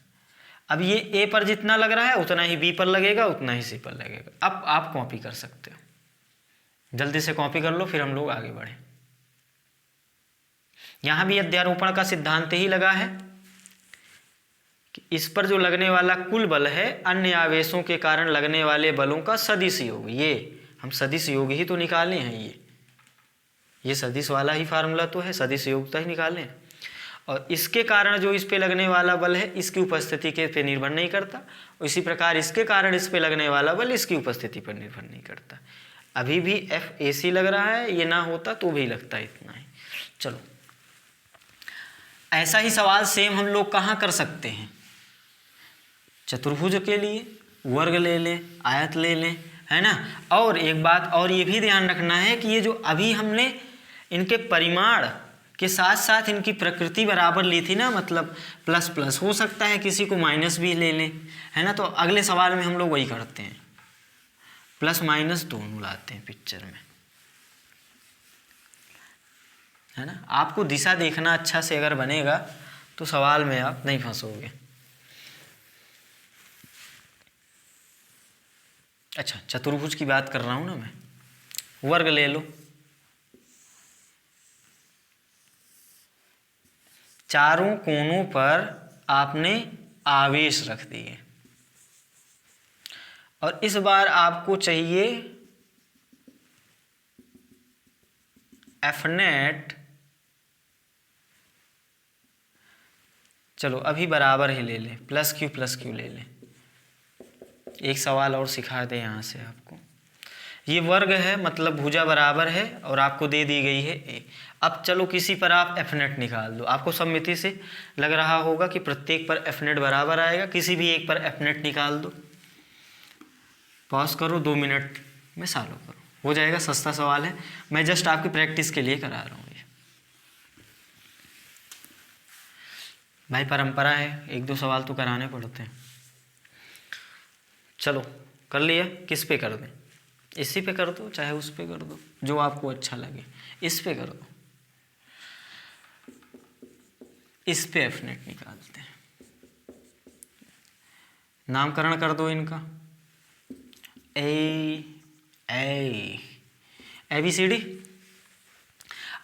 अब ये A पर जितना लग रहा है उतना ही B पर लगेगा, उतना ही C पर लगेगा। अब आप कॉपी कर सकते हो, जल्दी से कॉपी कर लो, फिर हम लोग आगे बढ़े। यहां भी अध्यारोपण का सिद्धांत ही लगा है कि इस पर जो लगने वाला कुल बल है अन्य आवेशों के कारण लगने वाले बलों का सदिश योग, ये हम सदिश योग ही तो निकाले हैं, ये सदिश वाला ही फार्मूला तो है, सदिश योगता ही निकालें। और इसके कारण जो इस पे लगने वाला बल है इसकी उपस्थिति के पे निर्भर नहीं करता, इसी प्रकार इसके कारण इस पे लगने वाला बल इसकी उपस्थिति पर निर्भर नहीं करता। अभी भी FAC लग रहा है, ये ना होता तो भी लगता इतना ही। चलो ऐसा ही सवाल सेम हम लोग कहाँ कर सकते हैं, चतुर्भुज के लिए वर्ग ले लें, आयत ले लें, है ना। और एक बात और ये भी ध्यान रखना है कि ये जो अभी हमने इनके परिमाण के साथ साथ इनकी प्रकृति बराबर ली थी ना, मतलब प्लस प्लस, हो सकता है किसी को माइनस भी ले लें, है ना। तो अगले सवाल में हम लोग वही करते हैं, प्लस माइनस दोनों लाते हैं पिक्चर में, है ना। आपको दिशा देखना अच्छा से अगर बनेगा तो सवाल में आप नहीं फंसोगे। अच्छा, चतुर्भुज की बात कर रहा हूं ना मैं, वर्ग ले लो, चारों कोनों पर आपने आवेश रख दिए, और इस बार आपको चाहिए F नेट। चलो अभी बराबर ही ले लें, प्लस क्यू ले लें। एक सवाल और सिखा दे यहाँ से आपको, ये वर्ग है मतलब भुजा बराबर है और आपको दे दी गई है A। अब चलो किसी पर आप F नेट निकाल दो, आपको सममिति से लग रहा होगा कि प्रत्येक पर F नेट बराबर आएगा, किसी भी एक पर F नेट निकाल दो, पॉज करो, 2 मिनट में सॉल्व करो, हो जाएगा। सस्ता सवाल है, मैं जस्ट आपकी प्रैक्टिस के लिए करा रहा हूँ ये भाई, परंपरा है, 1-2 सवाल तो कराने पड़ते हैं। चलो कर लिया, किस पे कर दें, इसी पे कर दो चाहे उस पे कर दो, जो आपको अच्छा लगे, इस पे कर दो, इस पे F नेट निकालते हैं। नामकरण कर दो इनका, ABCD।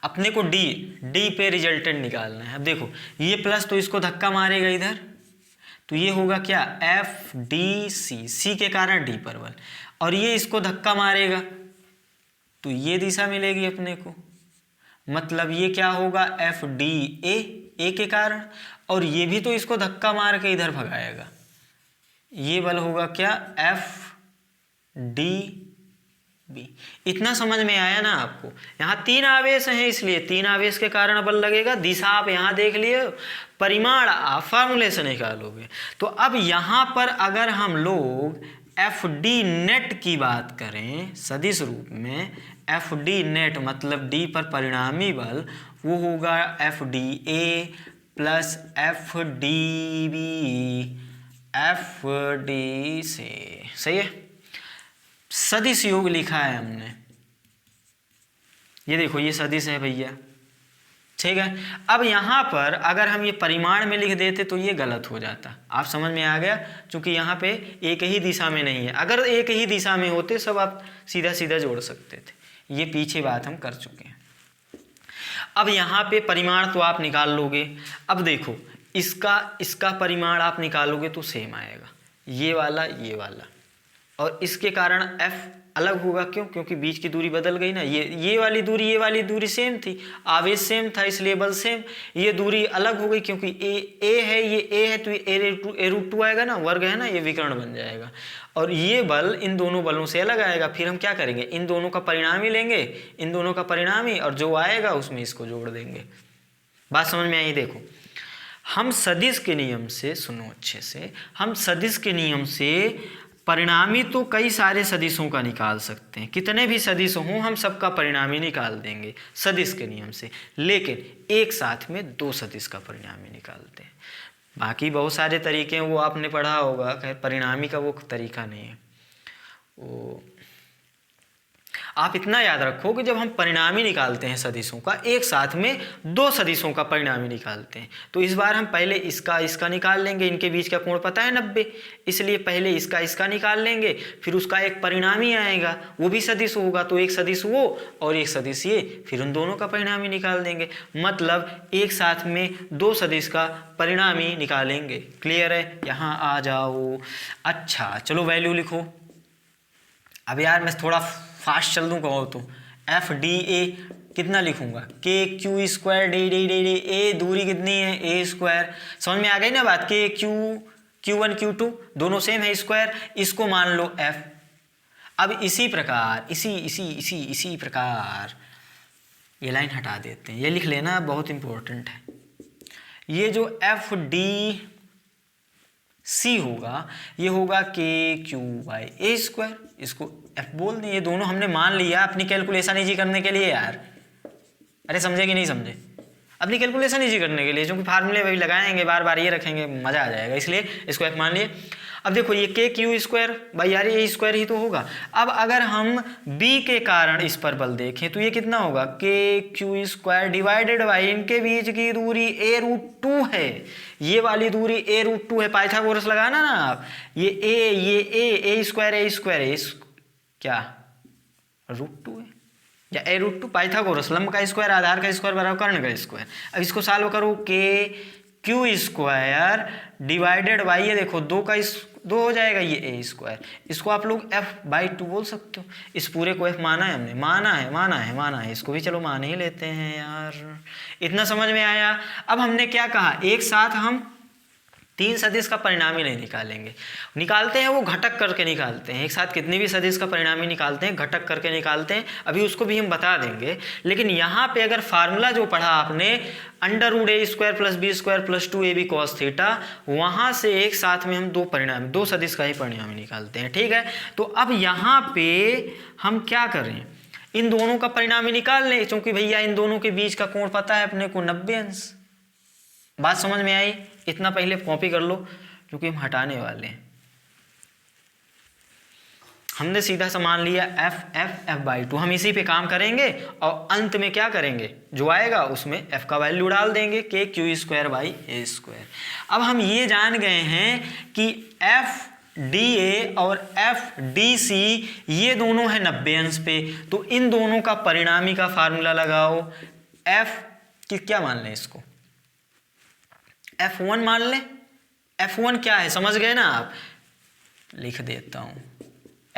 अपने को डी पे रिजल्टेंट निकालना है। अब देखो ये प्लस तो इसको धक्का मारेगा इधर, तो ये होगा क्या, FDC, सी के कारण डी पर बल, और ये इसको धक्का मारेगा तो ये दिशा मिलेगी अपने को, मतलब ये क्या होगा, FDA, ए के कारण, और ये भी तो इसको धक्का मार के इधर भगाएगा, ये बल होगा क्या, FDB। इतना समझ में आया ना आपको। यहाँ 3 आवेश हैं, इसलिए 3 आवेश के कारण बल लगेगा। दिशा आप यहाँ देख लिए, परिमाण आप फार्मूले से निकालोगे। तो अब यहाँ पर अगर हम लोग FD नेट की बात करें सदिश रूप में, FD नेट मतलब D पर परिणामी बल, वो होगा FDA प्लस FDB, FD से, सही है। सदिश योग लिखा है हमने, ये देखो ये सदिश है भैया, ठीक है। अब यहाँ पर अगर हम ये परिमाण में लिख देते तो ये गलत हो जाता, आप समझ में आ गया, क्योंकि यहाँ पे एक ही दिशा में नहीं है। अगर एक ही दिशा में होते सब आप सीधा सीधा जोड़ सकते थे, ये पीछे बात हम कर चुके हैं। अब यहाँ पे परिमाण तो आप निकाल लोगे। अब देखो इसका परिमाण आप निकालोगे तो सेम आएगा, ये वाला, और इसके कारण F अलग होगा, क्यों, क्योंकि बीच की दूरी बदल गई ना, ये वाली दूरी सेम थी, आवेश सेम था इसलिए बल सेम। ये दूरी अलग हो गई क्योंकि ए है, ये ए है तो ये A√2 आएगा ना, वर्ग है ना, ये विकर्ण बन जाएगा, और ये बल इन दोनों बलों से अलग आएगा। फिर हम क्या करेंगे, इन दोनों का परिणामी लेंगे, इन दोनों का परिणामी, और जो आएगा उसमें इसको जोड़ देंगे। बात समझ में आई। देखो हम सदिश के नियम से, सुनो अच्छे से, हम सदिश के नियम से परिणामी तो कई सारे सदिशों का निकाल सकते हैं, कितने भी सदिश हों हम सबका परिणामी निकाल देंगे सदिश के नियम से, लेकिन एक साथ में 2 सदिश का परिणामी निकालते हैं। बाकी बहुत सारे तरीके हैं, वो आपने पढ़ा होगा, खैर परिणामी का वो तरीका नहीं है। वो आप इतना याद रखो कि जब हम परिणामी निकालते हैं सदिशों का, एक साथ में 2 सदिशों का परिणामी निकालते हैं, तो इस बार हम पहले इसका निकाल लेंगे। इनके बीच का कोण पता है 90, इसलिए पहले इसका निकाल लेंगे, फिर उसका एक परिणामी आएगा, वो भी सदिश होगा, तो एक सदिश वो और एक सदिश ये, फिर उन दोनों का परिणामी निकाल देंगे। मतलब एक साथ में 2 सदिश का परिणामी निकालेंगे। क्लियर है, यहाँ आ जाओ। अच्छा चलो वैल्यू लिखो। अब यार मैं थोड़ा फास्ट चल दूँ कहो तो, FDA कितना लिखूंगा, KQ² डी ए दूरी कितनी है, A²। समझ में आ गई ना बात, Q1 Q2 दोनों सेम है, स्क्वायर, इसको मान लो F। अब इसी प्रकार इसी प्रकार ये लाइन हटा देते हैं, ये लिख लेना, बहुत इंपॉर्टेंट है। ये जो FDC होगा, ये होगा KQ/A², इसको F बोल दें। ये दोनों हमने मान लिया अपनी कैलकुलेशन इजी करने के लिए यार। अरे समझे कि नहीं समझे, अपनी कैलकुलेशन इजी करने के लिए, क्योंकि फार्मूले वही लगाएंगे बार बार, ये रखेंगे, मजा आ जाएगा, इसलिए इसको F मान लिए। अब देखो ये KQ² भाई यार ये A² ही तो होगा। अब अगर हम B के कारण इस पर बल देखें तो ये कितना होगा, KQ² डिवाइडेड बाई इनके बीच की दूरी A√2 है, ये वाली दूरी A√2 है, पाइथागोरस लगाना ना आप, ये A² क्या √2 है या A√2, पाइथागोरस, लंब का स्क्वायर आधार का स्क्वायर बराबर कर्ण का स्क्वायर। अब इसको सॉल्व करो, KQ² डिवाइडेड बाई, ये देखो 2 हो जाएगा, ये A², इसको आप लोग F/2 बोल सकते हो। इस पूरे को F माना है हमने, माना है, इसको भी चलो मान ही लेते हैं यार। इतना समझ में आया। अब हमने क्या कहा, एक साथ हम 3 सदिश का परिणामी नहीं निकालेंगे, निकालते हैं वो घटक करके निकालते हैं। एक साथ कितनी भी सदिश का परिणामी निकालते हैं घटक करके निकालते हैं, अभी उसको भी हम बता देंगे। लेकिन यहाँ पे अगर फार्मूला जो पढ़ा आपने √A² + B² + 2AB cos theta, वहाँ से एक साथ में हम 2 सदिश का ही परिणामी निकालते हैं, ठीक है। तो अब यहाँ पे हम क्या करें, इन दोनों का परिणामी निकाल लें, क्योंकि भैया इन दोनों के बीच का कोण पता है अपने को 90 अंश। बात समझ में आई। इतना पहले कॉपी कर लो क्योंकि हम हटाने वाले हैं। हमने सीधा सा मान लिया f/2। हम इसी पे काम करेंगे और अंत में क्या करेंगे, जो आएगा उसमें f का वैल्यू डाल देंगे, kq²/a²। अब हम ये जान गए हैं कि FDA और FDC ये दोनों है 90 अंश पे, तो इन दोनों का परिणामी का फार्मूला लगाओ। f की क्या मान लें इसको, F1 मान लें। F1 क्या है समझ गए ना आप, लिख देता हूं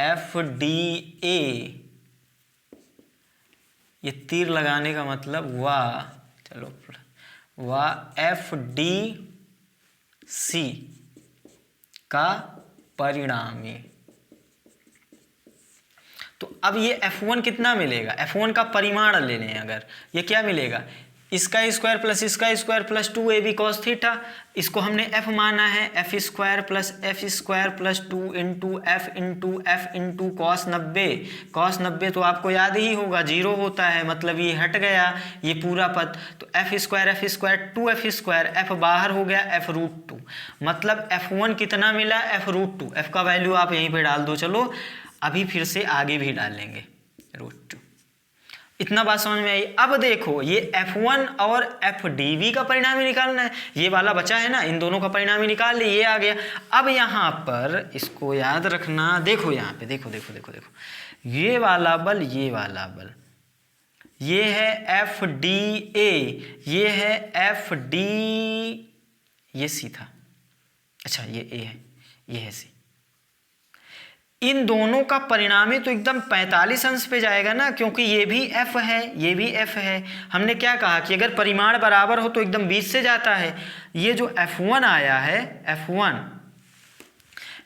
FDA, ये तीर लगाने का मतलब वाह, चलो वाह FDC का परिणामी। तो अब ये F1 कितना मिलेगा, F1 का परिमाण ले लें अगर, ये क्या मिलेगा, इसका स्क्वायर प्लस इसका square plus 2ab cos theta. इसको हमने f माना है, f² plus f² plus 2 into f into cos 90। cos 90 तो आपको याद ही होगा 0 होता है, मतलब ये हट गया ये पूरा पद, तो f² 2f², f बाहर हो गया f√2, मतलब f1 कितना मिला f√2। f का वैल्यू आप यहीं पे डाल दो, चलो अभी फिर से आगे भी डालेंगे √2। इतना बात समझ में आई। अब देखो ये F1 और FDB का परिणामी निकालना है, ये वाला बचा है ना, इन दोनों का परिणामी निकाल लिए, ये आ गया। अब यहाँ पर इसको याद रखना, देखो यहाँ पे देखो देखो देखो देखो, ये वाला बल, ये वाला बल, ये है FDA, ये है FD, ये C था, अच्छा ये A है, ये है C। इन दोनों का परिणामी तो एकदम 45 अंश पे जाएगा ना, क्योंकि ये भी f है ये भी f है। हमने क्या कहा कि अगर परिमाण बराबर हो तो एकदम 20 से जाता है। ये जो f1 आया है, f1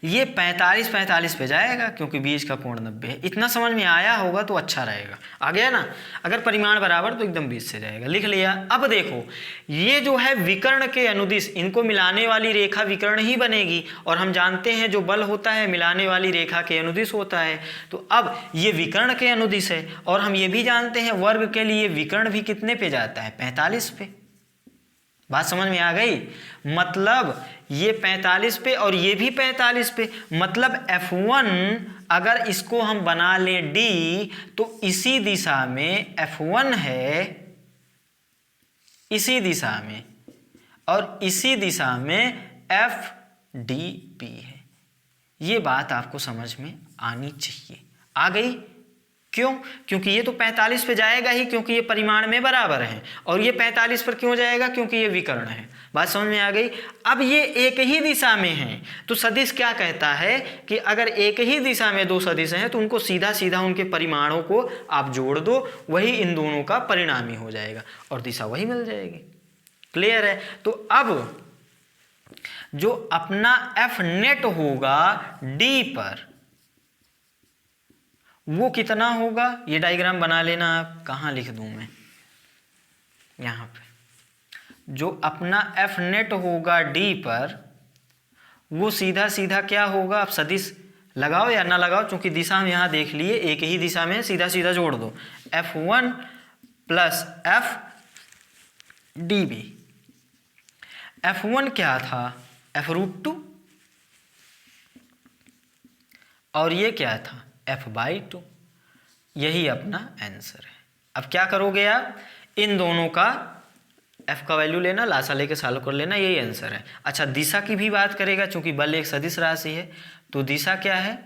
ये 45 पे जाएगा, क्योंकि 20 का कोण 90 है। इतना समझ में आया होगा तो अच्छा रहेगा, आ गया ना। अगर परिमाण बराबर तो एकदम 20 से जाएगा, लिख लिया। अब देखो ये जो है विकर्ण के अनुदिश, इनको मिलाने वाली रेखा विकर्ण ही बनेगी, और हम जानते हैं जो बल होता है मिलाने वाली रेखा के अनुदिश होता है। तो अब ये विकर्ण के अनुदिश है, और हम ये भी जानते हैं वर्ग के लिए विकर्ण भी कितने पे जाता है, 45 पे। बात समझ में आ गई, मतलब ये 45 पे और ये भी 45 पे, मतलब F1 अगर इसको हम बना लें D, तो इसी दिशा में F1 है, इसी दिशा में, और इसी दिशा में FDB है। ये बात आपको समझ में आनी चाहिए, आ गई। क्यों, क्योंकि ये तो 45 पे जाएगा ही, क्योंकि ये परिमाण में बराबर है, और ये 45 पर क्यों जाएगा, क्योंकि ये विकर्ण है। बात समझ में आ गई। अब ये एक ही दिशा में है, तो सदिश क्या कहता है कि अगर एक ही दिशा में दो सदिश हैं तो उनको सीधा सीधा उनके परिमाणों को आप जोड़ दो, वही इन दोनों का परिणामी हो जाएगा और दिशा वही मिल जाएगी। क्लियर है। तो अब जो अपना F नेट होगा D पर, वो कितना होगा, ये डायग्राम बना लेना आप। कहाँ लिख दूं मैं, यहाँ पे। जो अपना F नेट होगा D पर, वो सीधा सीधा क्या होगा, आप सदिश लगाओ या ना लगाओ, क्योंकि दिशा हम यहाँ देख लिए एक ही दिशा में, सीधा सीधा जोड़ दो। F1 plus FDB। F1 क्या था, f√2, और ये क्या था, f/2। यही अपना आंसर है। अब क्या करोगे आप, इन दोनों का f का वैल्यू लेना, लासा लेके सॉल्व कर लेना, यही आंसर है। अच्छा दिशा की भी बात करेगा, क्योंकि बल एक सदिश राशि है, तो दिशा क्या है,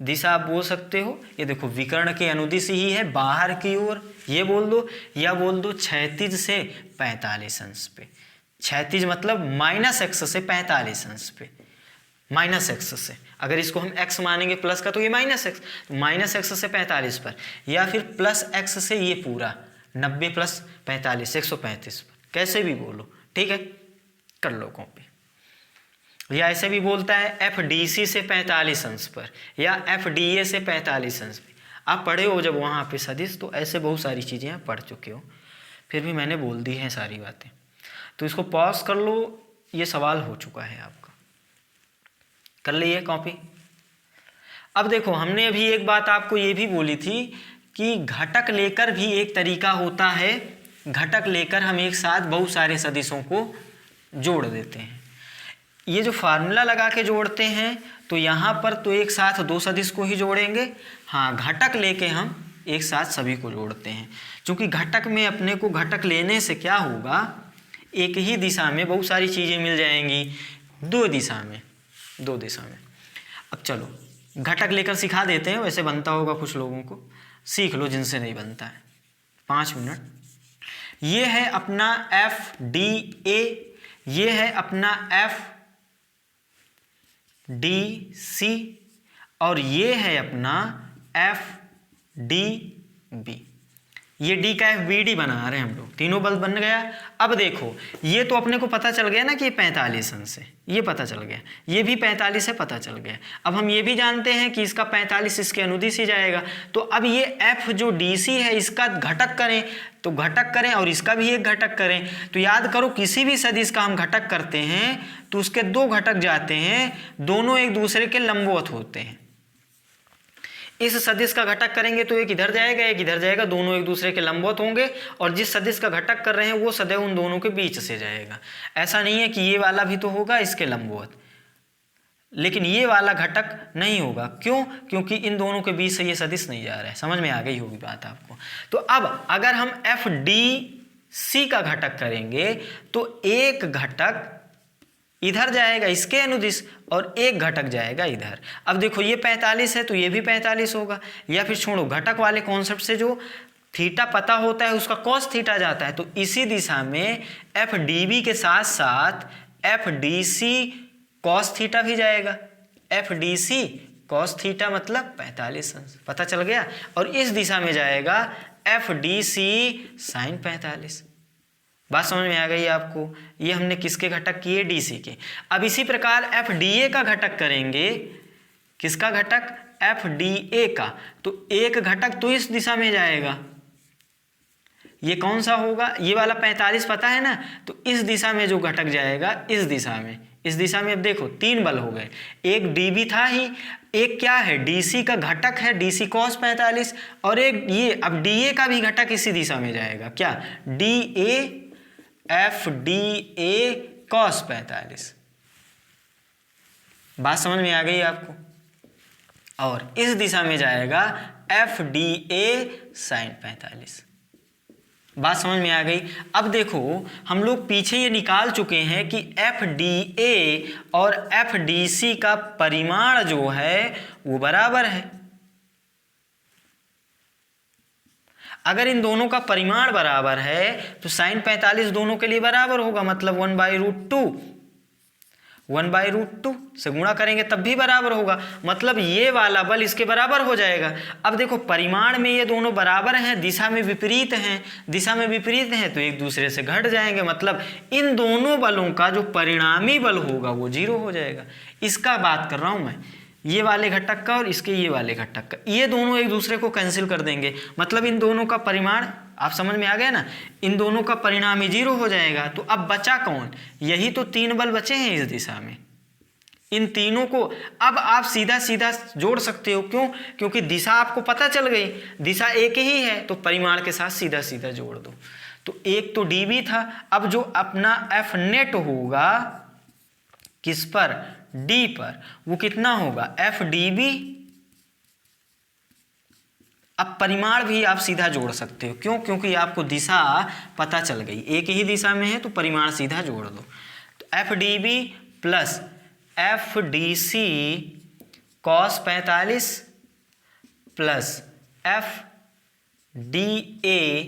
दिशा आप बोल सकते हो, ये देखो विकर्ण के अनुदिश ही है, बाहर की ओर, ये बोल दो, या बोल दो क्षैतिज से 45 अंश पे। क्षैतिज मतलब -x से 45 अंश पे, -x से, अगर इसको हम x मानेंगे प्लस का तो ये -x, तो -x से 45 पर, या फिर +x से ये पूरा 90 + 45 135 पर, कैसे भी बोलो, ठीक है, कर लो कॉपी। या ऐसे भी बोलता है FDC से 45 अंश पर, या FDA से 45 अंश पे। आप पढ़े हो जब वहाँ पे सदिश, तो ऐसे बहुत सारी चीज़ें आप पढ़ चुके हो, फिर भी मैंने बोल दी हैं सारी बातें। तो इसको पॉज कर लो, ये सवाल हो चुका है आपका, कर लिए कॉपी। अब देखो हमने अभी एक बात आपको ये भी बोली थी कि घटक लेकर भी एक तरीका होता है, घटक लेकर हम एक साथ बहुत सारे सदिशों को जोड़ देते हैं। ये जो फार्मूला लगा के जोड़ते हैं तो यहाँ पर तो एक साथ दो सदिश को ही जोड़ेंगे। हाँ, घटक लेके हम एक साथ सभी को जोड़ते हैं, क्योंकि घटक में अपने को घटक लेने से क्या होगा, एक ही दिशा में बहुत सारी चीज़ें मिल जाएंगी, दो दिशा में। अब चलो घटक लेकर सिखा देते हैं, वैसे बनता होगा कुछ लोगों को, सीख लो जिनसे नहीं बनता है, 5 मिनट। ये है अपना FDA, ये है अपना FDC और ये है अपना FDB। ये D का FBD बना रहे हैं हम लोग, तीनों बल बन गया। अब देखो ये तो अपने को पता चल गया ना कि ये 45 अंश है, ये पता चल गया, ये भी 45 है, पता चल गया। अब हम ये भी जानते हैं कि इसका 45 इसके अनुदिश ही जाएगा। तो अब ये F जो DC है इसका घटक करें, तो घटक करें और इसका भी एक घटक करें। तो याद करो किसी भी सदिश का हम घटक करते हैं तो उसके दो घटक जाते हैं, दोनों एक दूसरे के लंबवत होते हैं। इस सदिश का घटक करेंगे तो एक इधर जाएगा एक इधर जाएगा, दोनों एक दूसरे के लंबवत होंगे, और जिस सदिश का घटक कर रहे हैं वो सदैव उन दोनों के बीच से जाएगा। ऐसा नहीं है कि ये वाला भी तो होगा इसके लंबवत, लेकिन ये वाला घटक नहीं होगा। क्यों? क्योंकि इन दोनों के बीच से ये सदिश नहीं जा रहा है। समझ में आ गई होगी बात आपको। तो अब अगर हम FDC का घटक करेंगे तो एक घटक इधर जाएगा इसके अनुदिश और एक घटक जाएगा इधर। अब देखो ये 45 है तो ये भी 45 होगा, या फिर छोड़ो, घटक वाले कॉन्सेप्ट से जो थीटा पता होता है उसका कॉस थीटा जाता है, तो इसी दिशा में FDB के साथ साथ FDC कॉस थीटा भी जाएगा। FDC कॉस थीटा मतलब 45 अंश, पता चल गया। और इस दिशा में जाएगा FDC साइन 45। बात समझ में आ गई आपको। ये हमने किसके घटक किए? DC के। अब इसी प्रकार FDA का घटक करेंगे। किसका घटक? FDA का। तो एक घटक तो इस दिशा में जाएगा, ये कौन सा होगा? ये वाला 45 पता है ना, तो इस दिशा में जो घटक जाएगा इस दिशा में अब देखो 3 बल हो गए, एक DB था ही, एक क्या है DC का घटक है DC cos 45, और एक ये अब DA का भी घटक इसी दिशा में जाएगा, क्या? DA FDA cos 45। बात समझ में आ गई आपको। और इस दिशा में जाएगा FDA sin 45। बात समझ में आ गई। अब देखो हम लोग पीछे ये निकाल चुके हैं कि FDA और FDC का परिमाण जो है वो बराबर है। अगर इन दोनों का परिमाण बराबर है तो साइन 45 दोनों के लिए बराबर होगा, मतलब 1/√2 से गुणा करेंगे तब भी बराबर होगा, मतलब ये वाला बल इसके बराबर हो जाएगा। अब देखो परिमाण में ये दोनों बराबर हैं, दिशा में विपरीत हैं तो एक दूसरे से घट जाएंगे, मतलब इन दोनों बलों का जो परिणामी बल होगा वो 0 हो जाएगा। इसका बात कर रहा हूं मैं, ये वाले घटक का और इसके ये वाले घटक का, ये दोनों एक दूसरे को कैंसिल कर देंगे, मतलब इन दोनों का परिमाण, आप समझ में आ गया ना, इन दोनों का परिणाम ही 0 हो जाएगा। तो अब बचा कौन? यही तो 3 बल बचे हैं इस दिशा में। इन तीनों को अब आप सीधा सीधा जोड़ सकते हो। क्यों? क्योंकि दिशा आपको पता चल गई, दिशा एक ही है तो परिमाण के साथ सीधा सीधा जोड़ दो। तो एक तो DB था, अब जो अपना F नेट होगा किस पर? D पर, वो कितना होगा? FDB। अब परिमाण भी आप सीधा जोड़ सकते हो। क्यों? क्योंकि आपको दिशा पता चल गई, एक ही दिशा में है तो परिमाण सीधा जोड़ दो। तो FDB plus FDC cos 45 plus FDA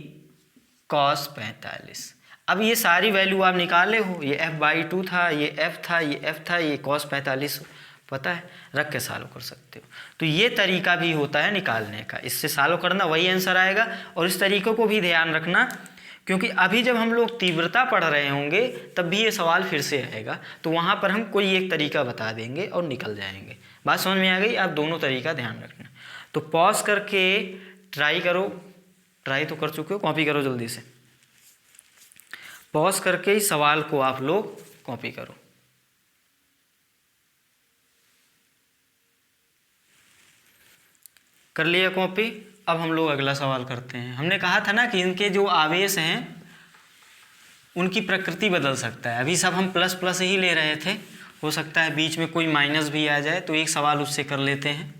cos 45। अब ये सारी वैल्यू आप निकाले हो, ये F/2 था, ये F था, ये F था, ये cos 45 पता है, रख के सॉल्व कर सकते हो। तो ये तरीका भी होता है निकालने का, इससे सॉल्व करना वही आंसर आएगा। और इस तरीके को भी ध्यान रखना, क्योंकि अभी जब हम लोग तीव्रता पढ़ रहे होंगे तब भी ये सवाल फिर से आएगा, तो वहाँ पर हम कोई एक तरीका बता देंगे और निकल जाएंगे। बात समझ में आ गई? आप दोनों तरीका ध्यान रखना। तो पॉज करके ट्राई करो, ट्राई तो कर चुके हो, कॉपी करो जल्दी से। पॉज करके इस सवाल को आप लोग कॉपी करो। कर लिया कॉपी? अब हम लोग अगला सवाल करते हैं। हमने कहा था ना कि इनके जो आवेश हैं उनकी प्रकृति बदल सकता है। अभी सब हम प्लस प्लस ही ले रहे थे, हो सकता है बीच में कोई माइनस भी आ जाए, तो एक सवाल उससे कर लेते हैं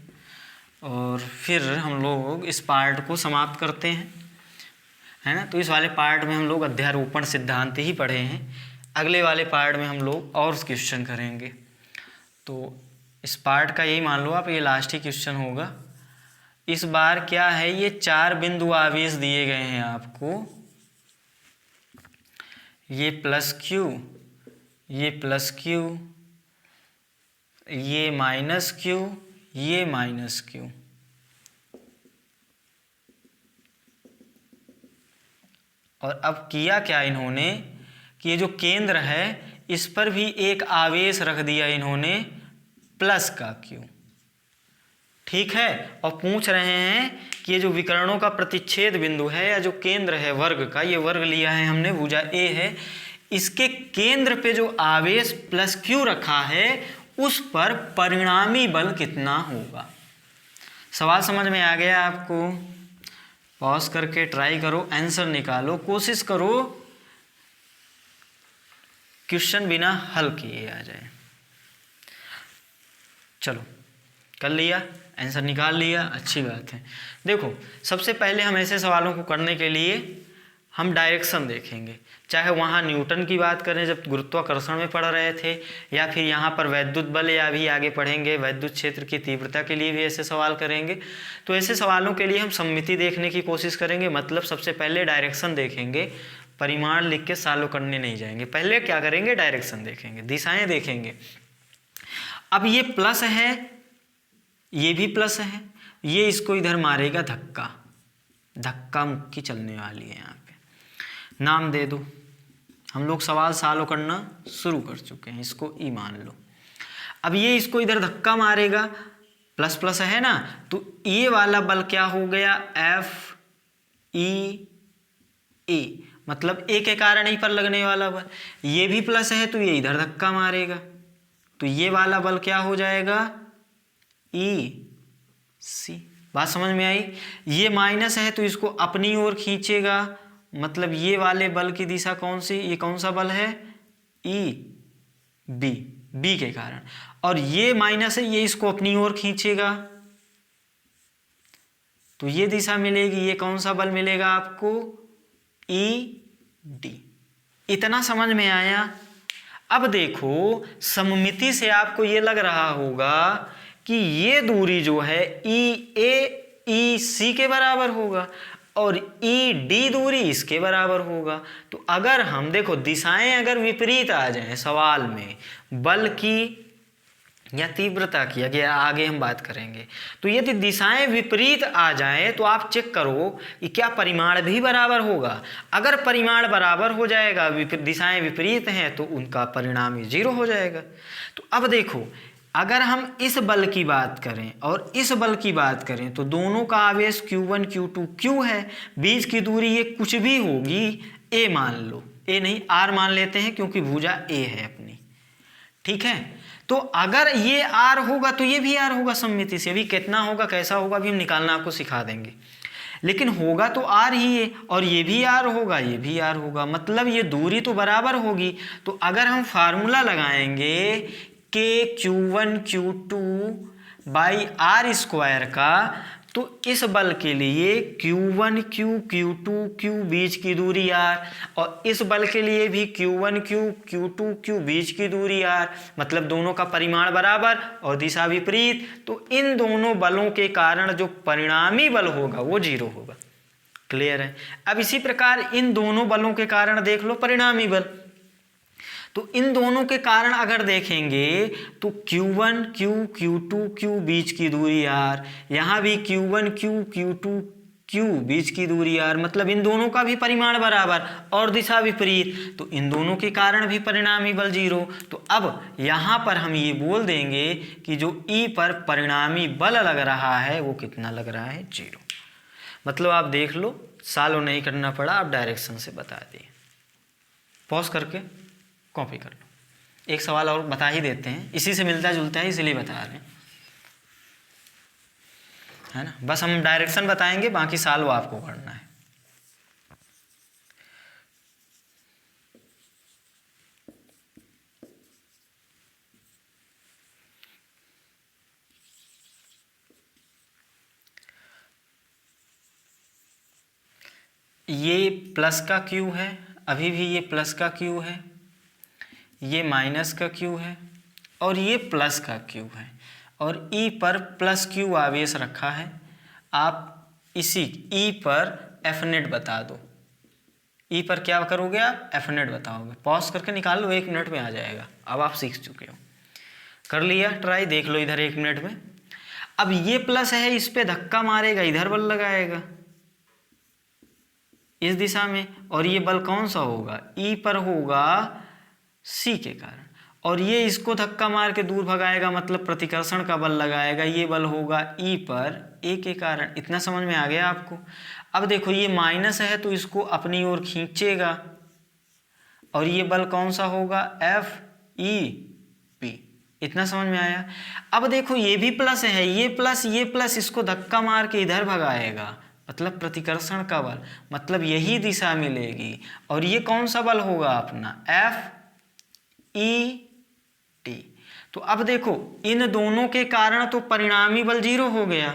और फिर हम लोग इस पार्ट को समाप्त करते हैं, है ना। तो इस वाले पार्ट में हम लोग अध्यारोपण सिद्धांत ही पढ़े हैं। अगले वाले पार्ट में हम लोग और क्वेश्चन करेंगे। तो इस पार्ट का यही मान लो आप, ये लास्ट ही क्वेश्चन होगा। इस बार क्या है, ये 4 बिंदु आवेश दिए गए हैं आपको, ये प्लस क्यू, ये प्लस क्यू, ये माइनस क्यू, ये माइनस क्यू। और अब किया क्या इन्होंने कि ये जो केंद्र है इस पर भी एक आवेश रख दिया इन्होंने प्लस का क्यू, ठीक है। और पूछ रहे हैं कि ये जो विकर्णों का प्रतिच्छेद बिंदु है या जो केंद्र है वर्ग का, ये वर्ग लिया है हमने, भुजा ए है, इसके केंद्र पे जो आवेश प्लस क्यू रखा है उस पर परिणामी बल कितना होगा। सवाल समझ में आ गया आपको? पॉज करके ट्राई करो, आंसर निकालो, कोशिश करो क्वेश्चन बिना हल किए आ जाए। चलो कर लिया, आंसर निकाल लिया, अच्छी बात है। देखो सबसे पहले हम ऐसे सवालों को करने के लिए हम डायरेक्शन देखेंगे, चाहे वहाँ न्यूटन की बात करें जब गुरुत्वाकर्षण में पढ़ रहे थे, या फिर यहाँ पर वैद्युत बल, या भी आगे पढ़ेंगे वैद्युत क्षेत्र की तीव्रता के लिए भी ऐसे सवाल करेंगे। तो ऐसे सवालों के लिए हम सममिति देखने की कोशिश करेंगे, मतलब सबसे पहले डायरेक्शन देखेंगे, परिमाण लिख के सालों करने नहीं जाएंगे। पहले क्या करेंगे, डायरेक्शन देखेंगे, दिशाएं देखेंगे। अब ये प्लस है, ये भी प्लस है, ये इसको इधर मारेगा धक्का, धक्का मुक्की चलने वाली है यहाँ पे, नाम दे दो। हम लोग सवाल सॉल्व करना शुरू कर चुके हैं, इसको ई मान लो। अब ये इसको इधर धक्का मारेगा, प्लस प्लस है ना, तो ये वाला बल क्या हो गया, एफ ई ए, मतलब ए के कारण ई पर लगने वाला बल। ये भी प्लस है तो ये इधर धक्का मारेगा, तो ये वाला बल क्या हो जाएगा, ई सी। बात समझ में आई? ये माइनस है तो इसको अपनी ओर खींचेगा, मतलब ये वाले बल की दिशा कौन सी, ये कौन सा बल है, ई बी, बी के कारण। और ये माइनस है, ये इसको अपनी ओर खींचेगा, तो ये दिशा मिलेगी, ये कौन सा बल मिलेगा आपको, ई डी। इतना समझ में आया? अब देखो सममिति से आपको ये लग रहा होगा कि ये दूरी जो है ई ए ई सी के बराबर होगा और ई डी दूरी इसके बराबर होगा। तो अगर हम देखो दिशाएं अगर विपरीत आ जाएं सवाल में, बल की या तीव्रता की आगे हम बात करेंगे, तो यदि दिशाएं विपरीत आ जाएं तो आप चेक करो कि क्या परिमाण भी बराबर होगा। अगर परिमाण बराबर हो जाएगा, दिशाएं विपरीत हैं, तो उनका परिणाम 0 हो जाएगा। तो अब देखो अगर हम इस बल की बात करें और इस बल की बात करें तो दोनों का आवेश Q1 Q2 Q है, बीच की दूरी ये कुछ भी होगी, A मान लो, A नहीं R मान लेते हैं क्योंकि भुजा A है अपनी, ठीक है। तो अगर ये R होगा तो ये भी R होगा सममिति से, अभी कितना होगा कैसा होगा अभी हम निकालना आपको सिखा देंगे, लेकिन होगा तो R ही है, और ये भी R होगा, ये भी R होगा, मतलब ये दूरी तो बराबर होगी। तो अगर हम फार्मूला लगाएंगे के Q1 Q2 by R square का, तो इस बल के लिए Q1 Q Q2 Q बीच की दूरी R, और इस बल के लिए भी Q1 Q Q2 Q बीच की दूरी R, मतलब दोनों का परिमाण बराबर और दिशा विपरीत, तो इन दोनों बलों के कारण जो परिणामी बल होगा वो 0 होगा। क्लियर है? अब इसी प्रकार इन दोनों बलों के कारण देख लो परिणामी बल, तो इन दोनों के कारण अगर देखेंगे तो Q1 Q Q2 Q बीच की दूरी R, यहाँ भी Q1 Q Q2 Q बीच की दूरी R, मतलब इन दोनों का भी परिमाण बराबर और दिशा विपरीत, तो इन दोनों के कारण भी परिणामी बल 0। तो अब यहाँ पर हम ये बोल देंगे कि जो E पर परिणामी बल लग रहा है वो कितना लग रहा है, 0। मतलब आप देख लो, सॉल्व नहीं करना पड़ा, आप डायरेक्शन से बता दिए। पॉज करके कॉपी कर लो। एक सवाल और बता ही देते हैं, इसी से मिलता जुलता है इसलिए बता रहे हैं, है ना। बस हम डायरेक्शन बताएंगे, बाकी सॉल्व आपको करना है। ये प्लस का क्यू है, अभी भी ये प्लस का क्यू है, ये माइनस का क्यू है और ये प्लस का क्यू है और ई पर प्लस क्यू आवेश रखा है। आप इसी ई पर एफ नेट बता दो। ई पर क्या करोगे आप? एफ नेट बताओगे। पॉज करके निकाल लो, 1 मिनट में आ जाएगा। अब आप सीख चुके हो। कर लिया ट्राई, देख लो इधर 1 मिनट में। अब ये प्लस है, इस पे धक्का मारेगा, इधर बल लगाएगा इस दिशा में, और ये बल कौन सा होगा? ई पर होगा सी के कारण, और ये इसको धक्का मार के दूर भगाएगा, मतलब प्रतिकर्षण का बल लगाएगा, ये बल होगा ई पर ए के कारण। इतना समझ में आ गया आपको? अब देखो ये माइनस है तो इसको अपनी ओर खींचेगा, और ये बल कौन सा होगा? F E P. इतना समझ में आया? अब देखो ये भी प्लस है, ये प्लस इसको धक्का मार के इधर भगाएगा, मतलब प्रतिकर्षण का बल, मतलब यही दिशा मिलेगी, और ये कौन सा बल होगा अपना? F E T. तो अब देखो इन दोनों के कारण तो परिणामी बल 0 हो गया,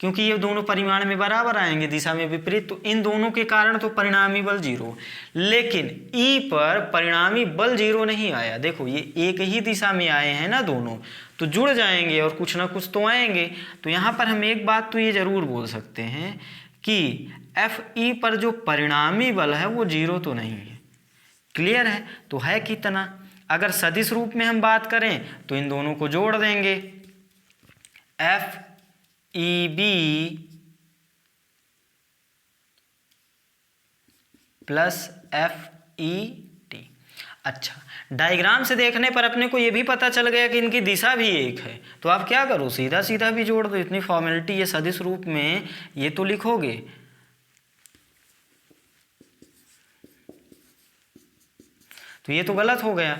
क्योंकि ये दोनों परिमाण में बराबर आएंगे, दिशा में विपरीत, तो इन दोनों के कारण तो परिणामी बल 0। लेकिन ई पर परिणामी बल 0 नहीं आया। देखो ये एक ही दिशा में आए हैं ना दोनों, तो जुड़ जाएंगे और कुछ ना कुछ तो आएंगे। तो यहाँ पर हम एक बात तो ये जरूर बोल सकते हैं कि एफ ई पर जो परिणामी बल है वो 0 तो नहीं है। क्लियर है? तो है कितना? अगर सदिश रूप में हम बात करें तो इन दोनों को जोड़ देंगे, F E B plus F E T. अच्छा, डायग्राम से देखने पर अपने को ये भी पता चल गया कि इनकी दिशा भी एक है, तो आप क्या करो? सीधा सीधा भी जोड़ दो। इतनी फॉर्मेलिटी ये सदिश रूप में ये तो लिखोगे, तो ये तो गलत हो गया,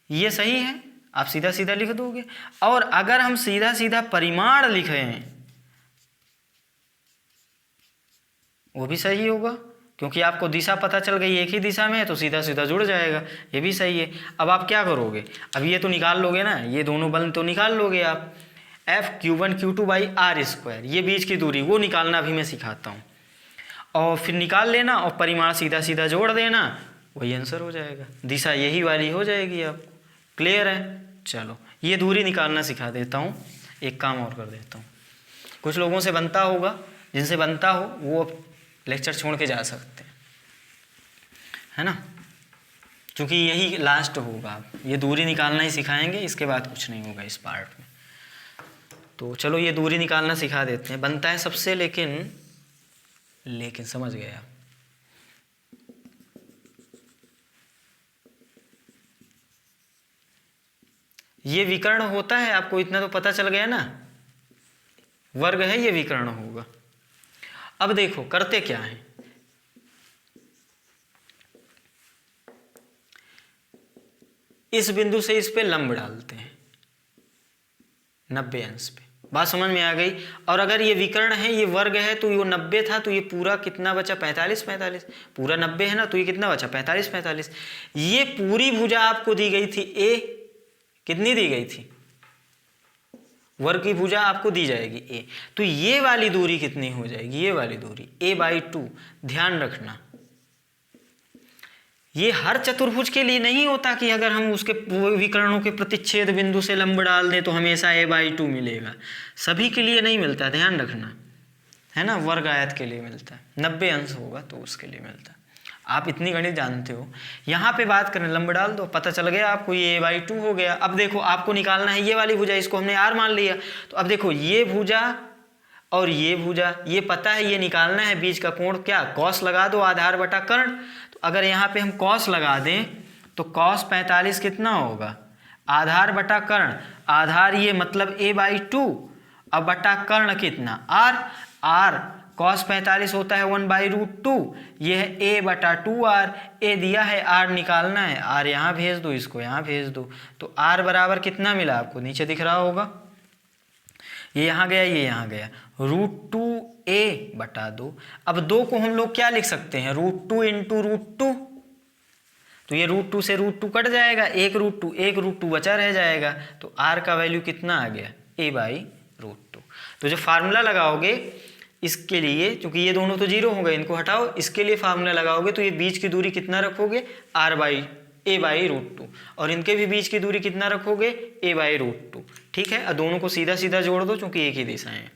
ये सही है, आप सीधा सीधा लिख दोगे। और अगर हम सीधा सीधा परिमाण लिखें वो भी सही होगा, क्योंकि आपको दिशा पता चल गई, एक ही दिशा में है तो सीधा सीधा जुड़ जाएगा, ये भी सही है। अब आप क्या करोगे? अब ये तो निकाल लोगे ना, ये दोनों बल तो निकाल लोगे आप। F Q1 Q2 by are square, ये बीच की दूरी वो निकालना भी मैं सिखाता हूँ, और फिर निकाल लेना और परिमाण सीधा सीधा जोड़ देना, वही आंसर हो जाएगा, दिशा यही वाली हो जाएगी आपको। क्लियर है? चलो ये दूरी निकालना सिखा देता हूँ, एक काम और कर देता हूँ। कुछ लोगों से बनता होगा, जिनसे बनता हो वो लेक्चर छोड़ के जा सकते हैं, है ना, क्योंकि यही लास्ट होगा। ये दूरी निकालना ही सिखाएंगे, इसके बाद कुछ नहीं होगा इस पार्ट में। तो चलो ये दूरी निकालना सिखा देते हैं। बनता है सबसे, लेकिन समझ गए आप। ये विकर्ण होता है, आपको इतना तो पता चल गया ना, वर्ग है, ये विकर्ण होगा। अब देखो करते क्या है, इस बिंदु से इस पे लंब डालते हैं 90 अंश पे। बात समझ में आ गई? और अगर ये विकर्ण है, ये वर्ग है, तो ये 90 था, तो ये पूरा कितना बचा? 45 पूरा 90 है ना, तो ये कितना बचा? 45। ये पूरी भुजा आपको दी गई थी ए, कितनी दी गई थी? वर्ग की भुजा आपको दी जाएगी ए, तो ये वाली दूरी कितनी हो जाएगी? ये वाली दूरी a/2। ध्यान रखना ये हर चतुर्भुज के लिए नहीं होता कि अगर हम उसके विकर्णों के प्रतिच्छेद बिंदु से लंब डाल दें तो हमेशा a/2 मिलेगा, सभी के लिए नहीं मिलता, ध्यान रखना, है ना। वर्ग आयत के लिए मिलता है, 90 अंश होगा तो उसके लिए मिलता है। आप इतनी गणित जानते हो। यहाँ पे बात करें, लंब डाल दो, पता चल गया आपको, ये a/2 हो गया। अब देखो आपको निकालना है ये वाली भुजा, इसको हमने r मान लिया, तो अब देखो ये भुजा और ये भुजा, ये पता है, ये निकालना है बीच का कोण, क्या? कॉस लगा दो, आधार बटा कर्ण। तो अगर यहाँ पे हम कॉस लगा दें तो कॉस 45 कितना होगा? आधार बटा कर्ण, आधार ये मतलब a/2, अब बटा कर्ण कितना? r कॉस 45 होता है 1/√2, ये है a/2r, a दिया है, r निकालना है, r यहाँ भेज दो, इसको यहाँ भेज दो, तो r बराबर कितना मिला आपको? नीचे दिख रहा होगा, ये यहाँ गया, ये यहाँ गया, √2a/2। अब 2 को हम लोग क्या लिख सकते हैं? √2 × √2, तो ये √2 से √2 कट जाएगा, एक √2 बचा रह जाएगा, तो r का वैल्यू कितना आ गया? a/√2। तो जो फार्मूला लगाओगे इसके लिए, क्योंकि ये दोनों तो जीरो हो गए, इनको हटाओ, इसके लिए फार्मूला लगाओगे तो ये बीच की दूरी कितना रखोगे, a/√2, और इनके भी बीच की दूरी कितना रखोगे, a/√2। ठीक है, और दोनों को सीधा सीधा जोड़ दो क्योंकि एक ही दिशा है।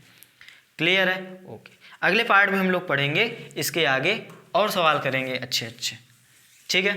क्लियर है? ओके, अगले पार्ट में हम लोग पढ़ेंगे इसके आगे और सवाल करेंगे अच्छे अच्छे। ठीक है।